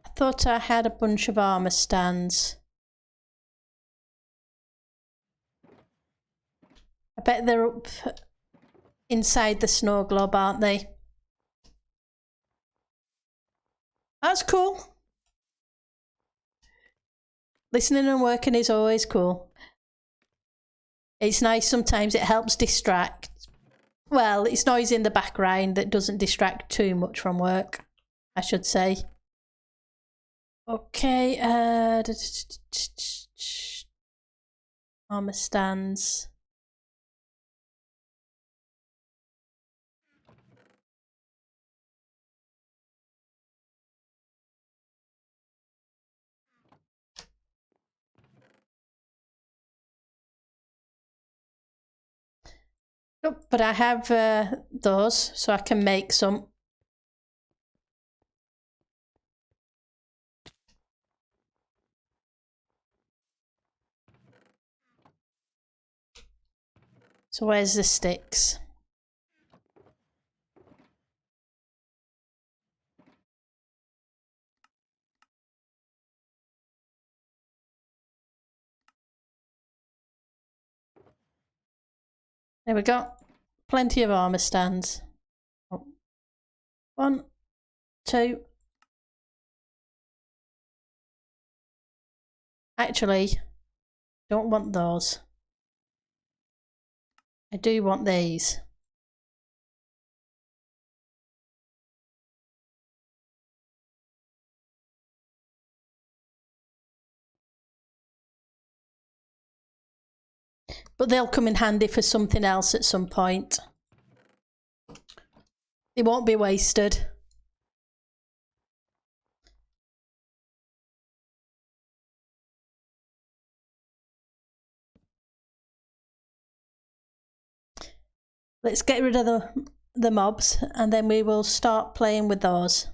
I thought I had a bunch of armour stands. I bet they're up inside the snow globe, aren't they? That's cool. Listening and working is always cool. It's nice, sometimes it helps distract. Well, it's noise in the background that doesn't distract too much from work, I should say. Okay, armour stands. Oh, but I have those, so I can make some. So where's the sticks? There we go. Plenty of armour stands. Oh. 1, 2. Actually, don't want those. I do want these. But they'll come in handy for something else at some point. They won't be wasted. Let's get rid of the mobs and then we will start playing with those.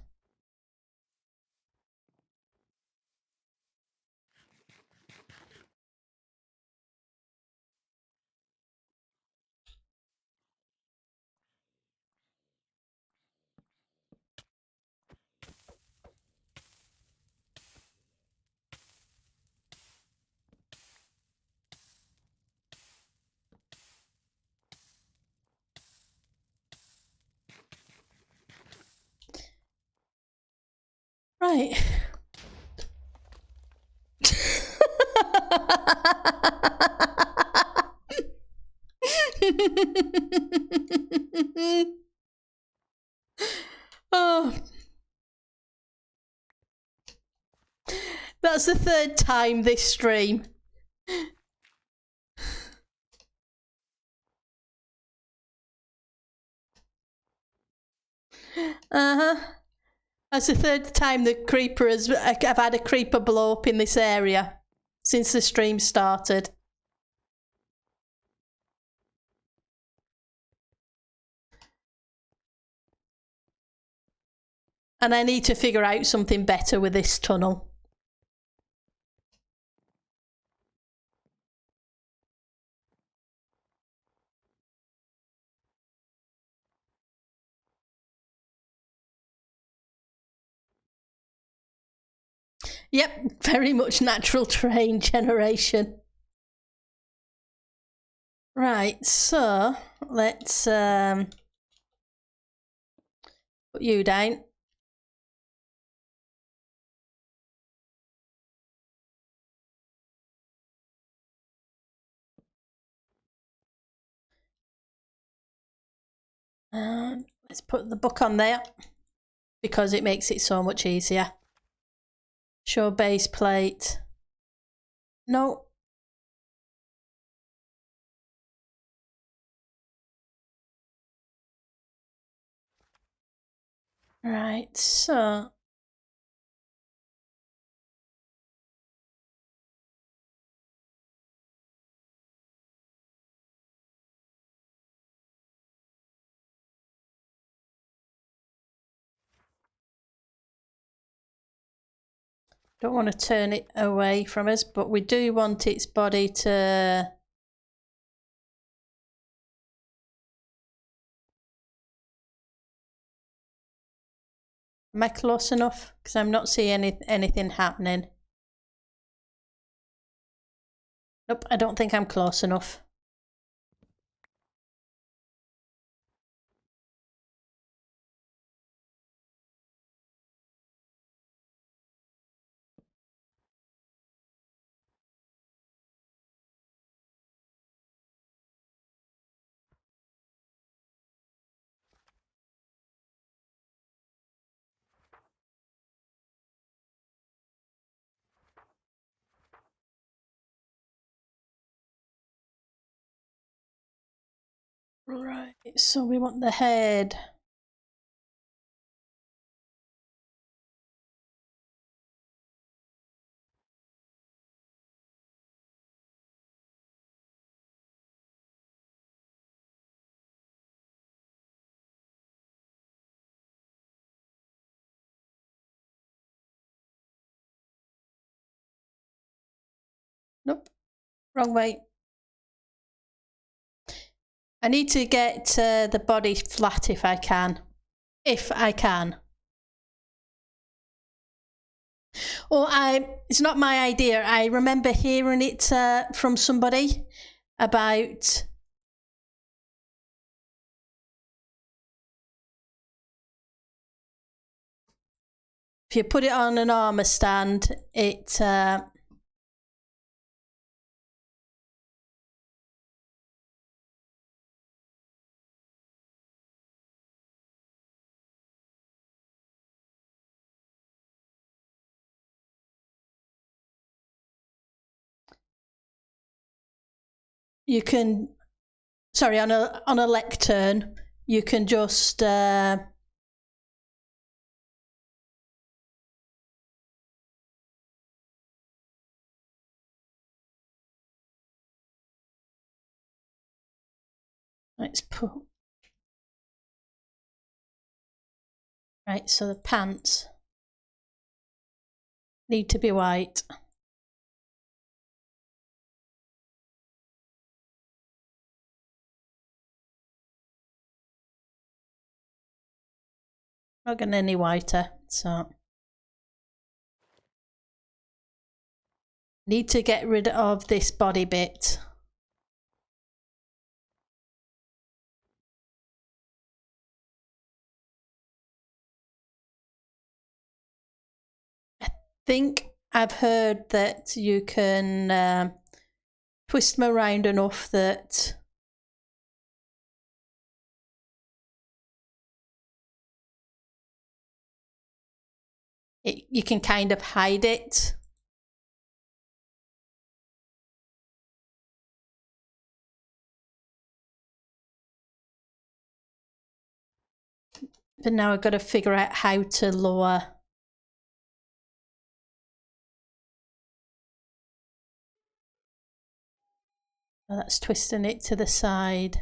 Right. That's the third time this stream. That's the third time the creeper has. I've had a creeper blow up in this area since the stream started. And I need to figure out something better with this tunnel. Yep, very much natural terrain generation. Right, so let's put you down. Let's put the book on there because it makes it so much easier. Show base plate. No. Right, so don't want to turn it away from us, but we do want its body to am I close enough? Because I'm not seeing anything happening. Nope, I don't think I'm close enough. Right, so we want the head. Nope, wrong way. I need to get the body flat if I can. If I can. It's not my idea. I remember hearing it from somebody about if you put it on an armor stand, it you can, sorry, on a lectern, you can just let's put right. So the pants need to be white. Not getting any whiter, so need to get rid of this body bit. I think I've heard that you can twist them around enough that you can kind of hide it. But now I've got to figure out how to lower. Oh, that's twisting it to the side.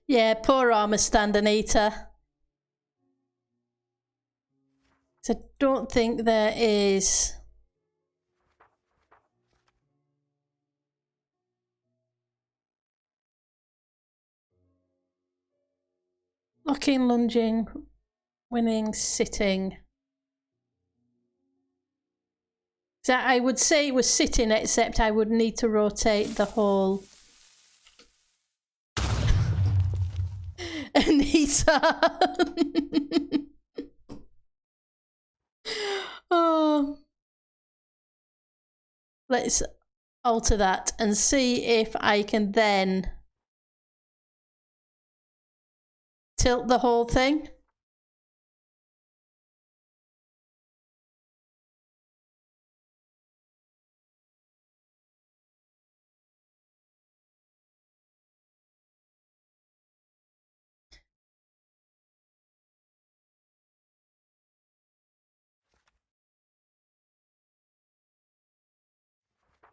Yeah, poor armour standing eater. So I don't think there is. Locking, lunging, winning, sitting. So I would say it was sitting, except I would need to rotate the whole. Anita. Oh. Let's alter that and see if I can then tilt the whole thing.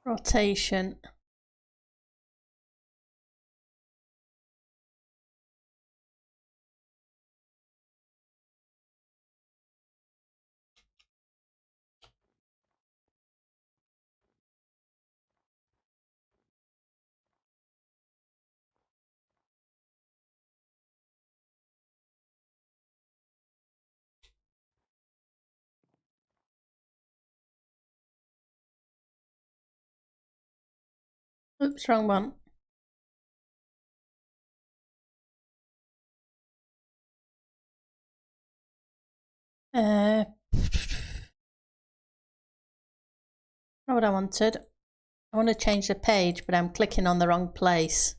Rotation. Oops, wrong one. Not what I wanted. I want to change the page, but I'm clicking on the wrong place.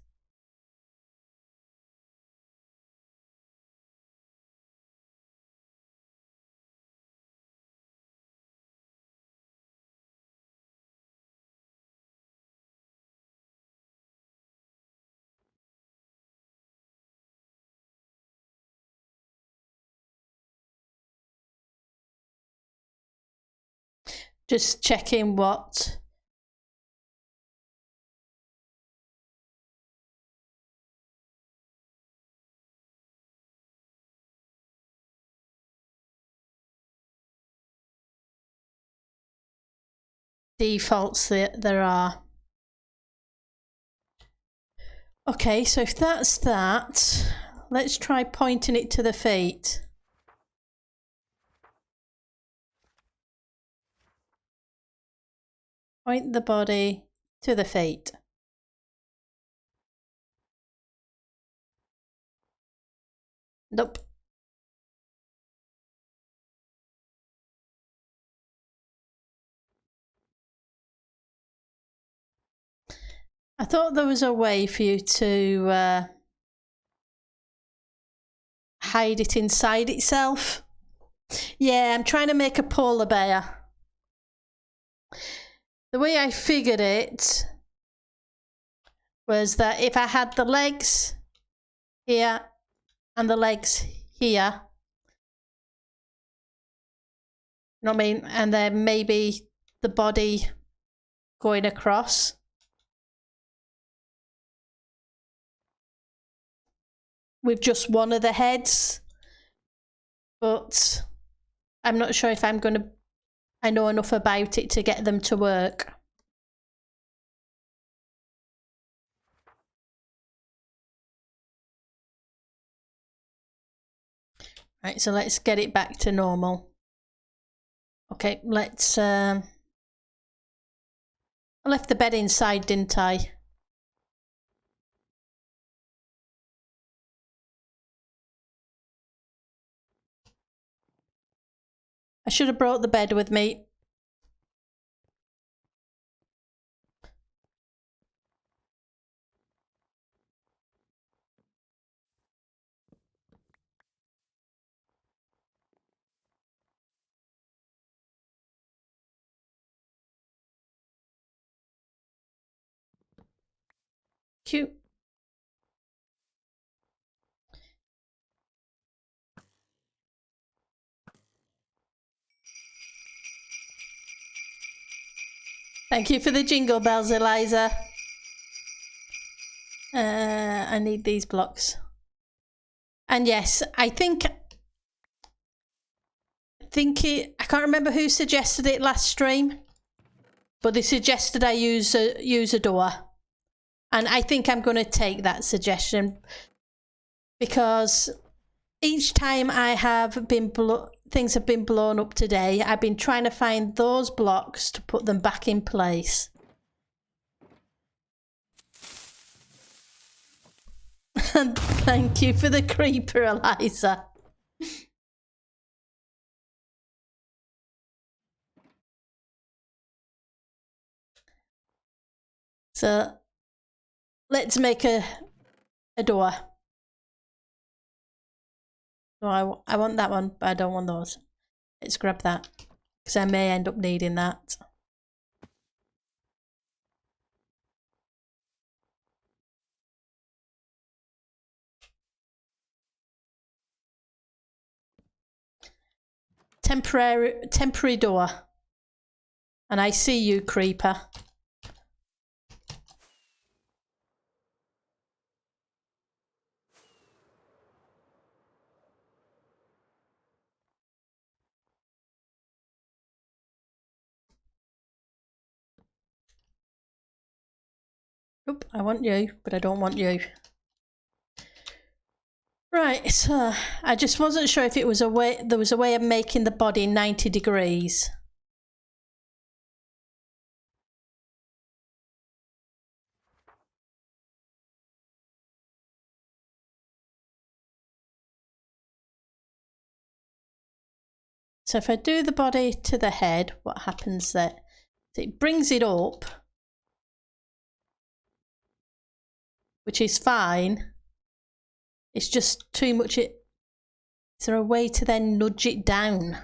Just checking what. Defaults that there are. Okay, so if that's that, let's try pointing it to the feet. Point the body to the feet. Nope. I thought there was a way for you to hide it inside itself. Yeah, I'm trying to make a polar bear. The way I figured it was that if I had the legs here and the legs here, you know what I mean? And then maybe the body going across. With just one of the heads. But I'm not sure if I'm going to. I know enough about it to get them to work. Right, so let's get it back to normal. Okay, let's. I left the bed inside, didn't I? I should have brought the bed with me. Cute. Thank you for the jingle bells, Eliza. I need these blocks. And yes, I can't remember who suggested it last stream, but they suggested I use a door. And I think I'm going to take that suggestion, because each time I have been things have been blown up today, I've been trying to find those blocks to put them back in place. Thank you for the creeper, Eliza. So let's make a door. Oh, I want that one, but I don't want those. Let's grab that, because I may end up needing that. Temporary door. And I see you, creeper. Oop, I want you, but I don't want you. Right, so I just wasn't sure if it was there was a way of making the body 90 degrees. So if I do the body to the head, what happens there? So it brings it up, which is fine. It's just too much. Is there a way to then nudge it down?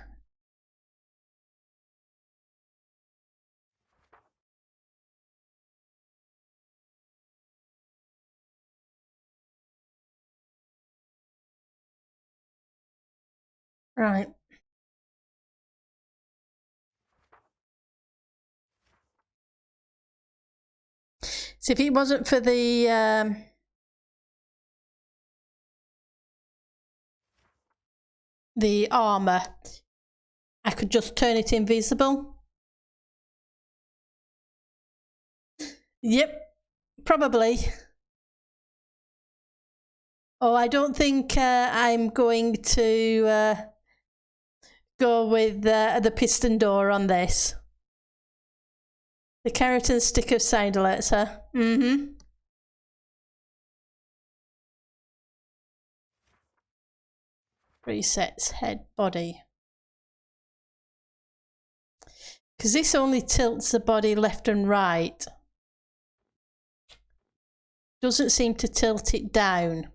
Right. So if it wasn't for the armor, I could just turn it invisible. Yep, probably. Oh, I don't think I'm going to go with the piston door on this. The carrot and stick of sound alerts, huh? Mm-hmm. Resets head, body. Because this only tilts the body left and right. Doesn't seem to tilt it down.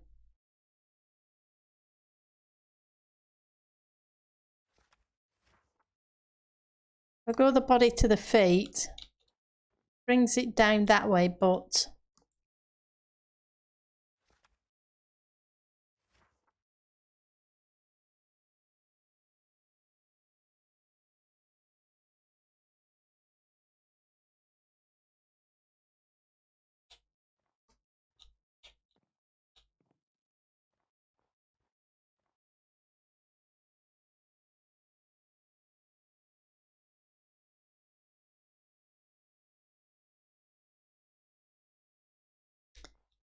I'll go the body to the feet. Brings it down that way, but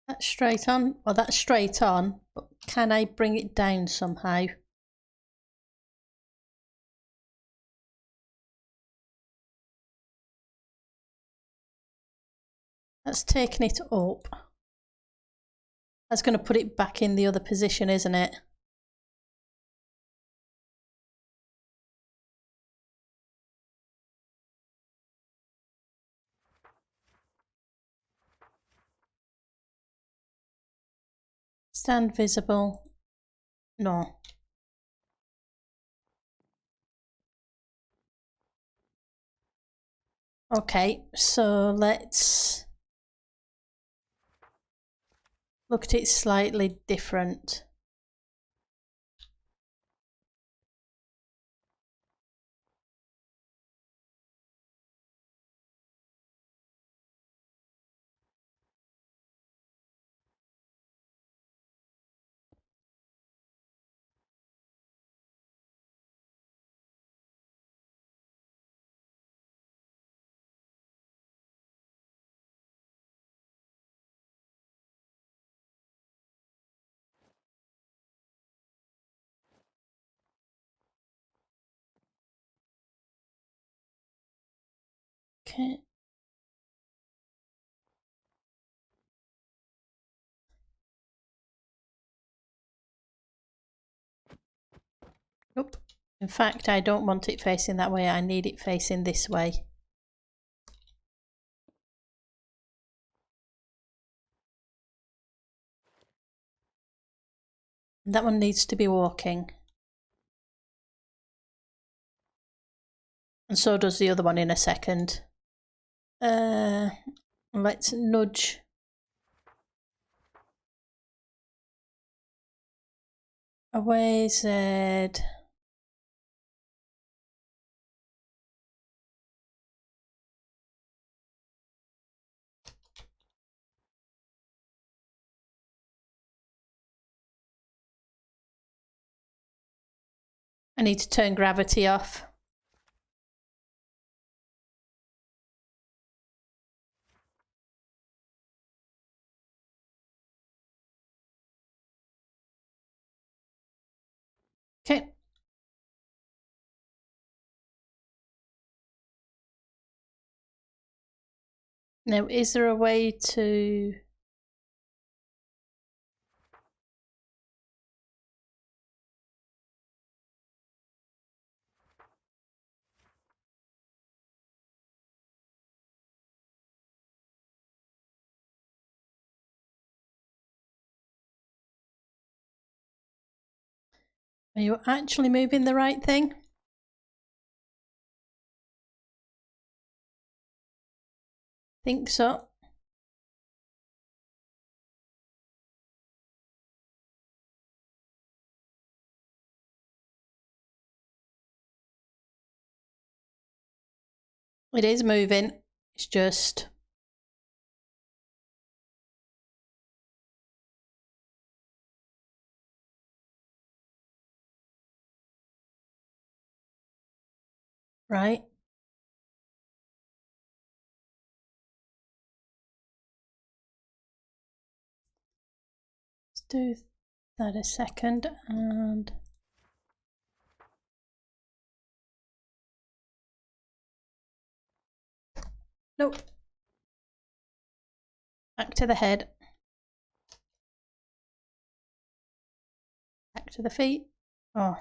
that's straight on. Well, that's straight on, but can I bring it down somehow? That's taking it up. That's going to put it back in the other position, isn't it? Stand visible. No. Okay, so let's look at it slightly different. Okay. Nope. In fact, I don't want it facing that way. I need it facing this way. That one needs to be walking. And so does the other one in a second. Let's nudge. Away, Z. I need to turn gravity off. Okay. Now, is there a way to... Are you actually moving the right thing? Think so. It is moving. It's just... Right. Let's do that a second and... Nope. Back to the head. Back to the feet. Oh.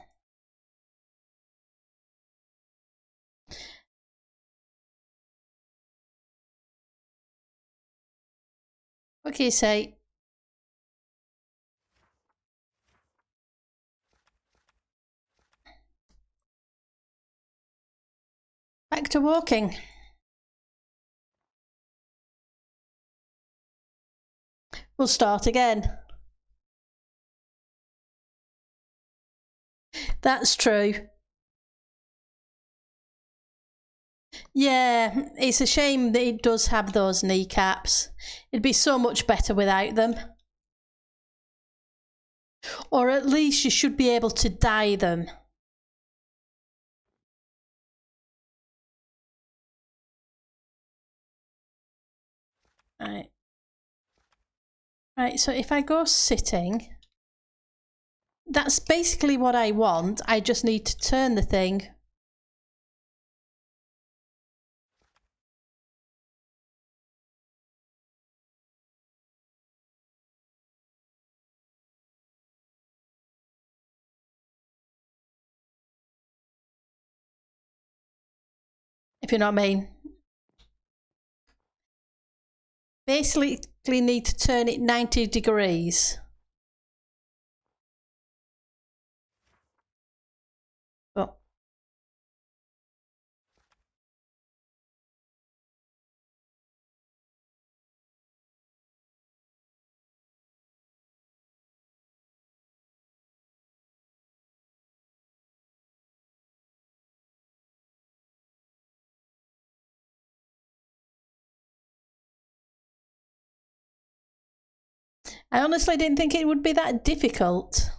What can you say? Back to walking. We'll start again. That's true. Yeah, it's a shame that it does have those kneecaps. It'd be so much better without them. Or at least you should be able to dye them. Right. Right, so if I go sitting, that's basically what I want. I just need to turn the thing. If you know what I mean. Basically need to turn it 90 degrees. I honestly didn't think it would be that difficult.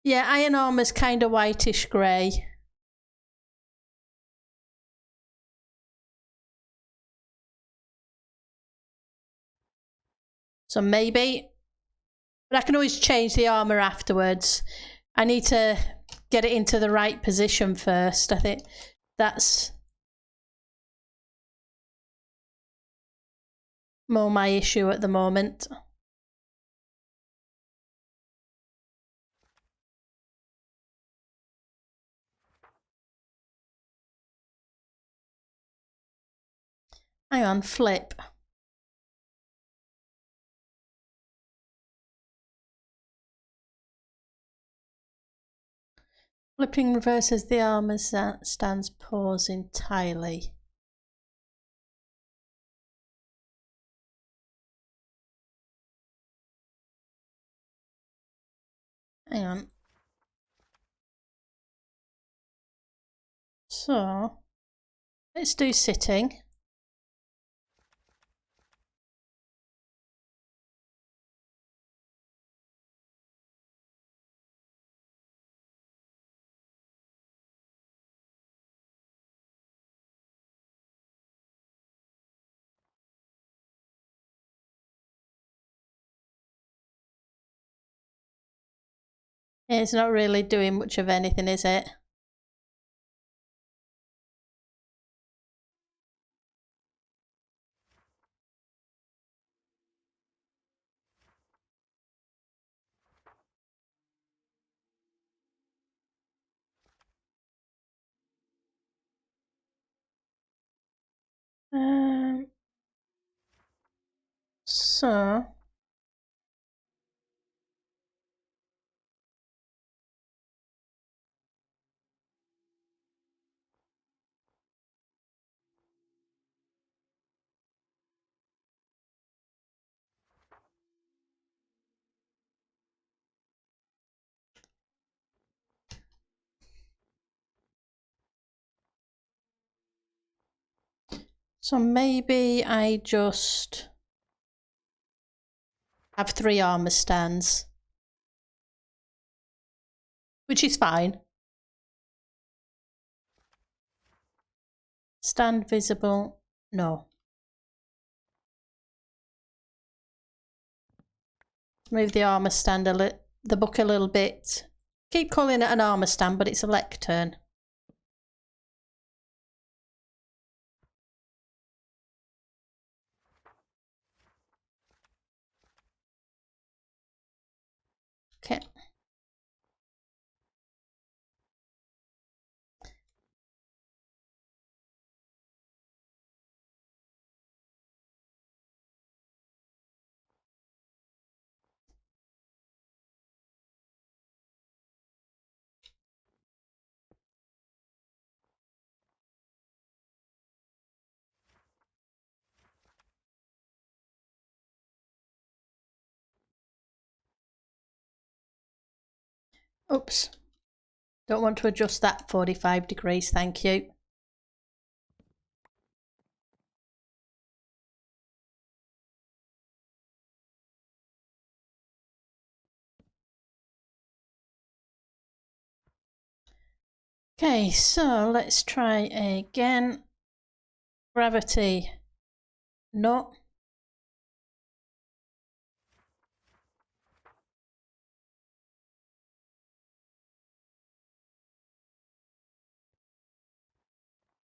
Yeah, iron armour's kind of whitish grey. So maybe, but I can always change the armour afterwards. I need to get it into the right position first. I think that's more my issue at the moment. Hang on, flip. Flipping reverses the armour stands pause entirely. Hang on. So, let's do sitting. It's not really doing much of anything, is it? So maybe I just have 3 armour stands, which is fine. Stand visible, no. Move the armour stand the book a little bit. Keep calling it an armour stand, but it's a lectern. Okay. Oops. Don't want to adjust that 45 degrees, thank you. Okay, so let's try again. Gravity, no.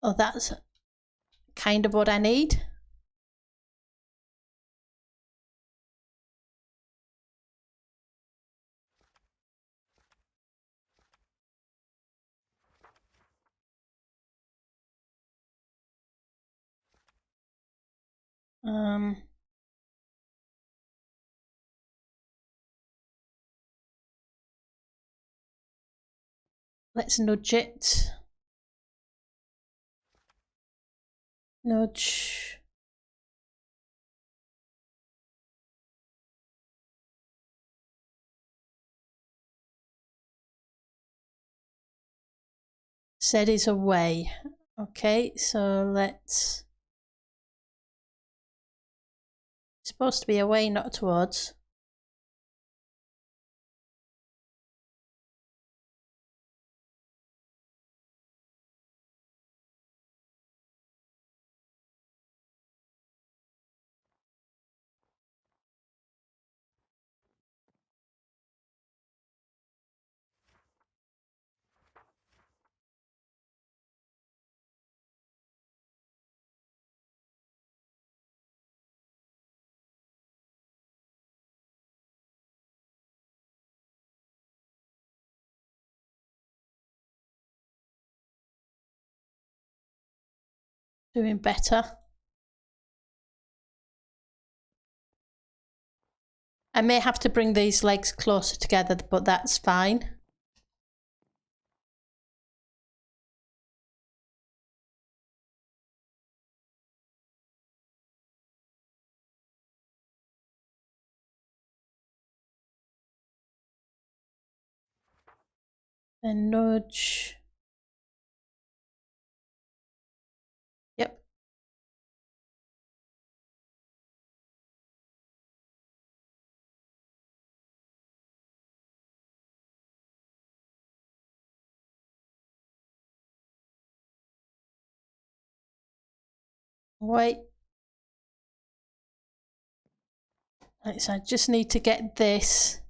Oh, that's kind of what I need. Let's nudge it. Nudge. Said is away. Okay, so let's It's supposed to be away, not towards. Doing better. I may have to bring these legs closer together, but that's fine. Then nudge. Yep. Wait. Right, so I just need to get this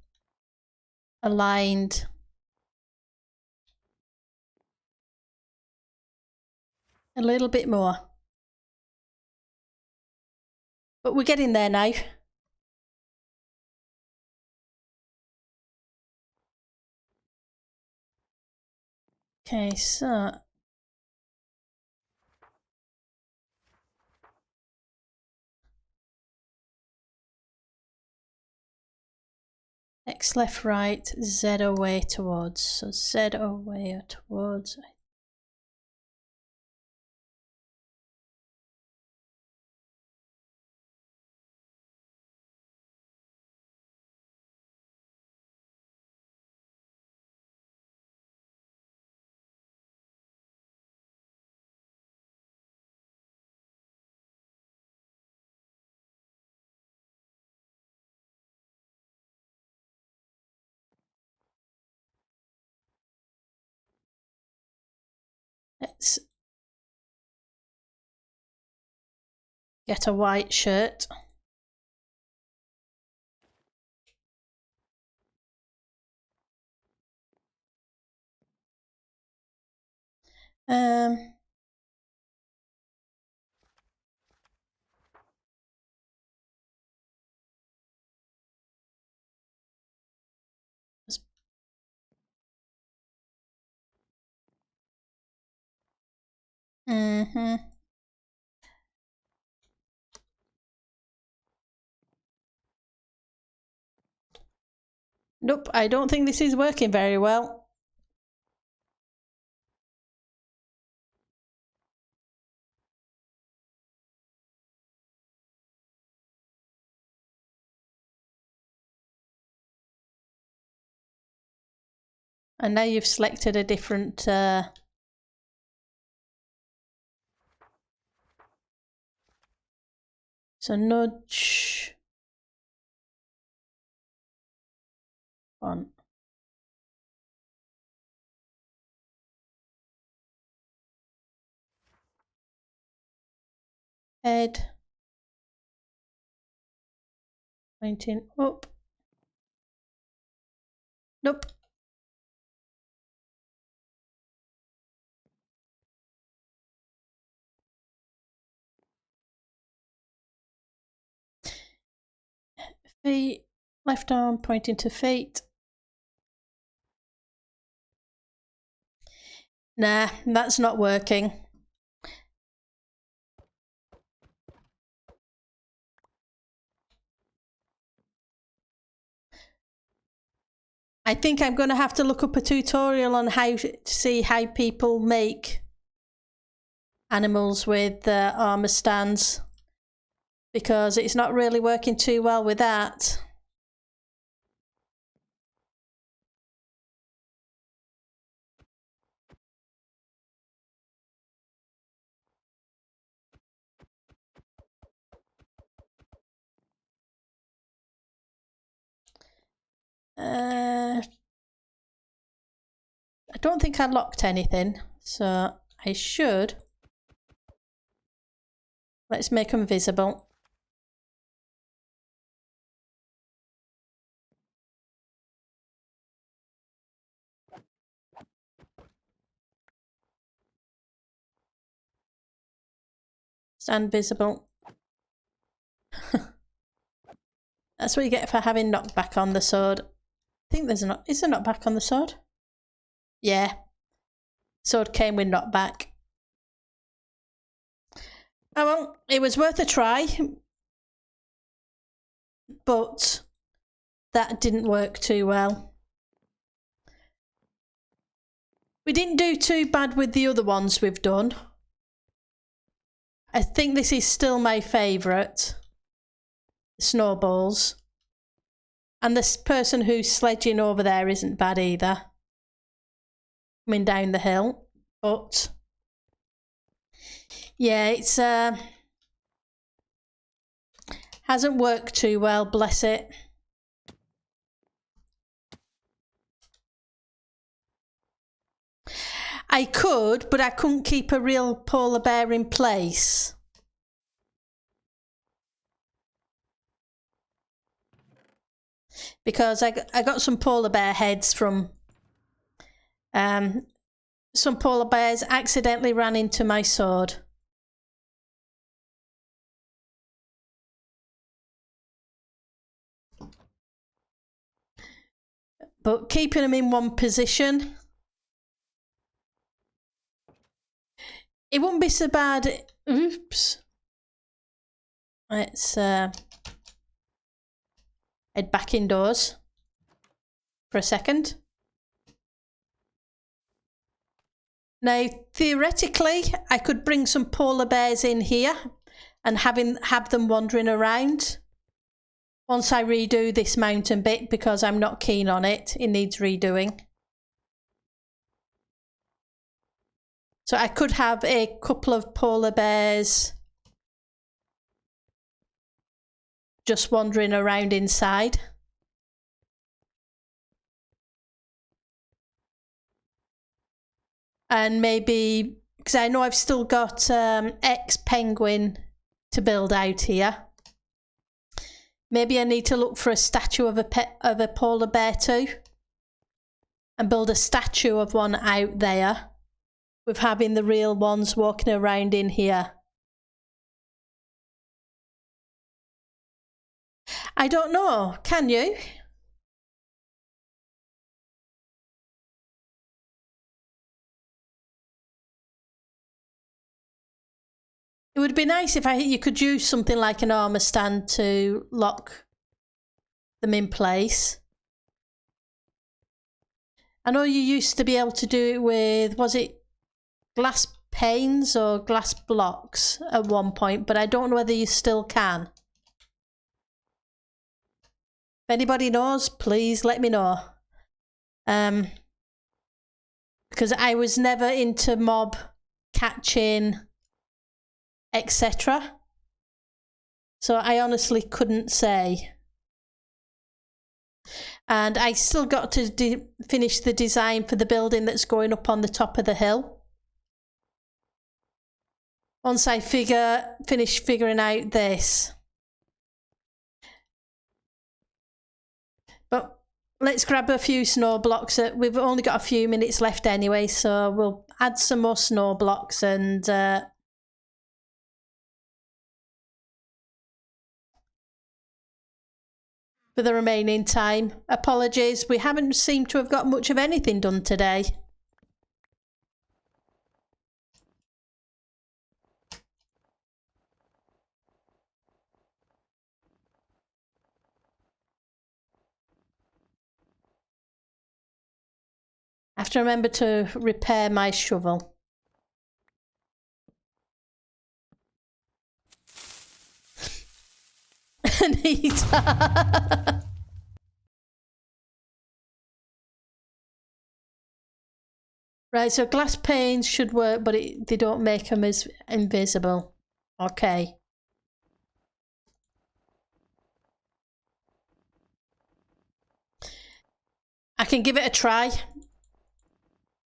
aligned. A little bit more. But we're getting there now. Okay, so X left right, Z away towards. So Z away or towards. Let's get a white shirt. Um, Nope, I don't think this is working very well. And now you've selected a different so nudge on. Head pointing up. Nope. Feet, left arm pointing to feet. Nah, that's not working. I think I'm going to have to look up a tutorial on how to see how people make animals with armor stands, because it's not really working too well with that. I don't think I locked anything, so I should. Let's make them visible. Stand visible. That's what you get for having knockback on the sword. I think there's not. Is there knockback on the sword? Yeah. Sword came with knockback. Oh well, it was worth a try. But that didn't work too well. We didn't do too bad with the other ones we've done. I think this is still my favourite. Snowballs. And this person who's sledging over there isn't bad either. Coming down the hill. But yeah, it's hasn't worked too well, bless it. I could, but I couldn't keep a real polar bear in place. Because I got some polar bear heads from some polar bears accidentally ran into my sword. But keeping them in one position, it wouldn't be so bad. Oops. Let's head back indoors for a second. Now, theoretically, I could bring some polar bears in here and have them wandering around once I redo this mountain bit, because I'm not keen on it. It needs redoing. So I could have a couple of polar bears just wandering around inside. And maybe, because I know I've still got X penguin to build out here. Maybe I need to look for a statue of a polar bear too, and build a statue of one out there, with having the real ones walking around in here. I don't know, can you? It would be nice if you could use something like an armour stand to lock them in place. I know you used to be able to do it with, was it glass panes or glass blocks at one point, but I don't know whether you still can. If anybody knows, please let me know. Because I was never into mob catching, etc. So I honestly couldn't say. And I still got to finish the design for the building that's going up on the top of the hill. Once I finish figuring out this. But let's grab a few snow blocks. We've only got a few minutes left anyway, so we'll add some more snow blocks and for the remaining time. Apologies, we haven't seemed to have got much of anything done today. I have to remember to repair my shovel. Anita. Right, so glass panes should work, but they don't make them as invisible. Okay. I can give it a try.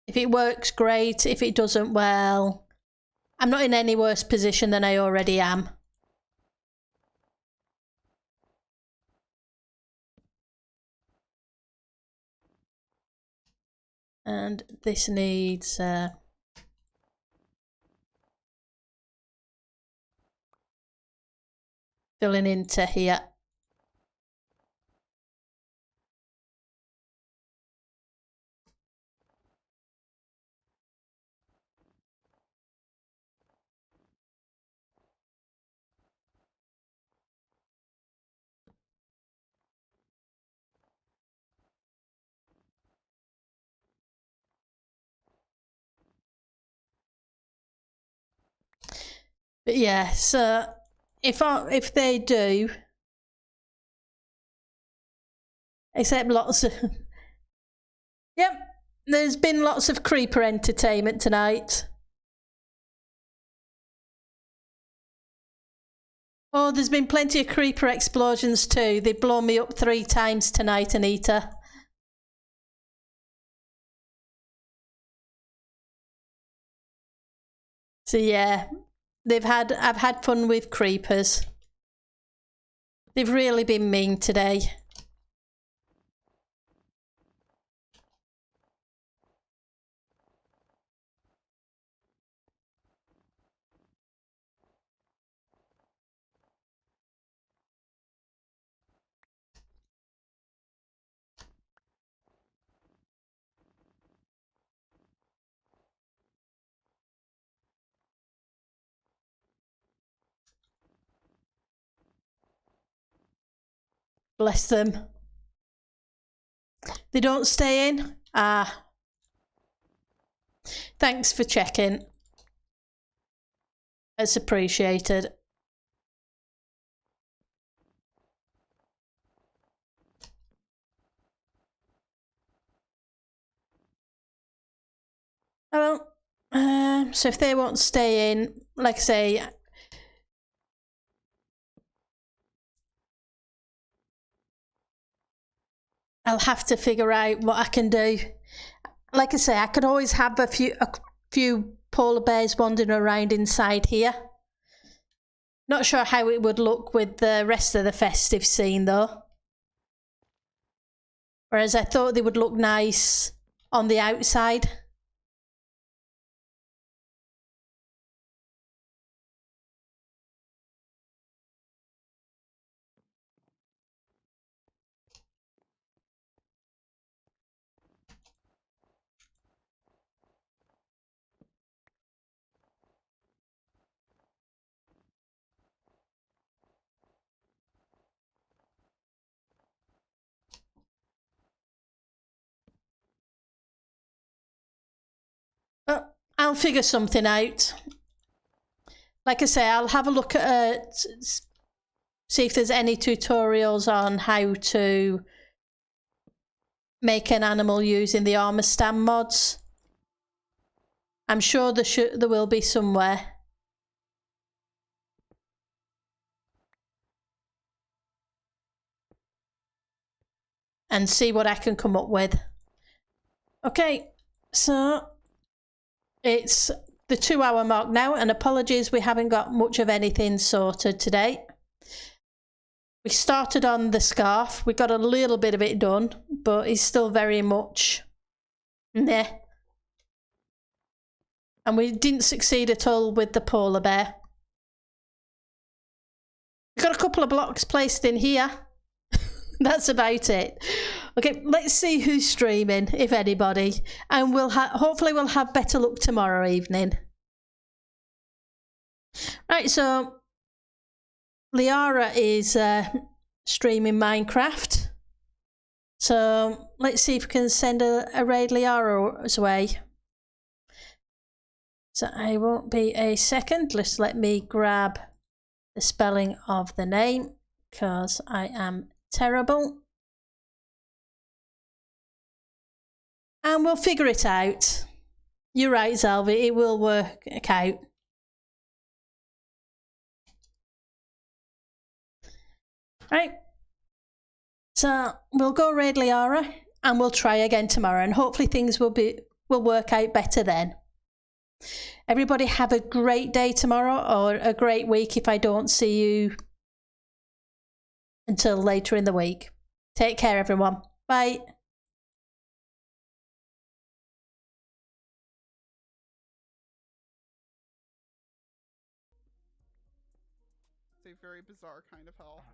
If it works, great. If it doesn't, well, I'm not in any worse position than I already am. And this needs filling into here. But yeah, so if they do, except lots of yep, there's been lots of creeper entertainment tonight. Oh, there's been plenty of creeper explosions too. They've blown me up 3 times tonight, Anita. So yeah, I've had fun with creepers. They've really been mean today. Bless them. They don't stay in? Ah. Thanks for checking. It's appreciated. Well, so if they won't stay in, like I say, I'll have to figure out what I can do. Like I say, I could always have a few polar bears wandering around inside here. Not sure how it would look with the rest of the festive scene though. Whereas I thought they would look nice on the outside. I'll figure something out. Like I say, I'll have a look at see if there's any tutorials on how to make an animal using the armor stand mods. I'm sure there will be somewhere. And see what I can come up with. Okay, so it's the 2-hour mark now, and apologies we haven't got much of anything sorted today. We started on the scarf, we got a little bit of it done, but it's still very much meh. And we didn't succeed at all with the polar bear. We got a couple of blocks placed in here. That's about it. Okay, let's see who's streaming, if anybody, and hopefully we'll have better luck tomorrow evening. Right, so Liara is streaming Minecraft. So let's see if we can send a raid Liara's way. So I won't be a second. Just let me grab the spelling of the name because I am terrible. And we'll figure it out. You're right, Zelvi, it will work out. Right. So we'll go raid Liara and we'll try again tomorrow, and hopefully things will work out better then. Everybody have a great day tomorrow, or a great week if I don't see you until later in the week. Take care, everyone. Bye. It's a very bizarre kind of hell.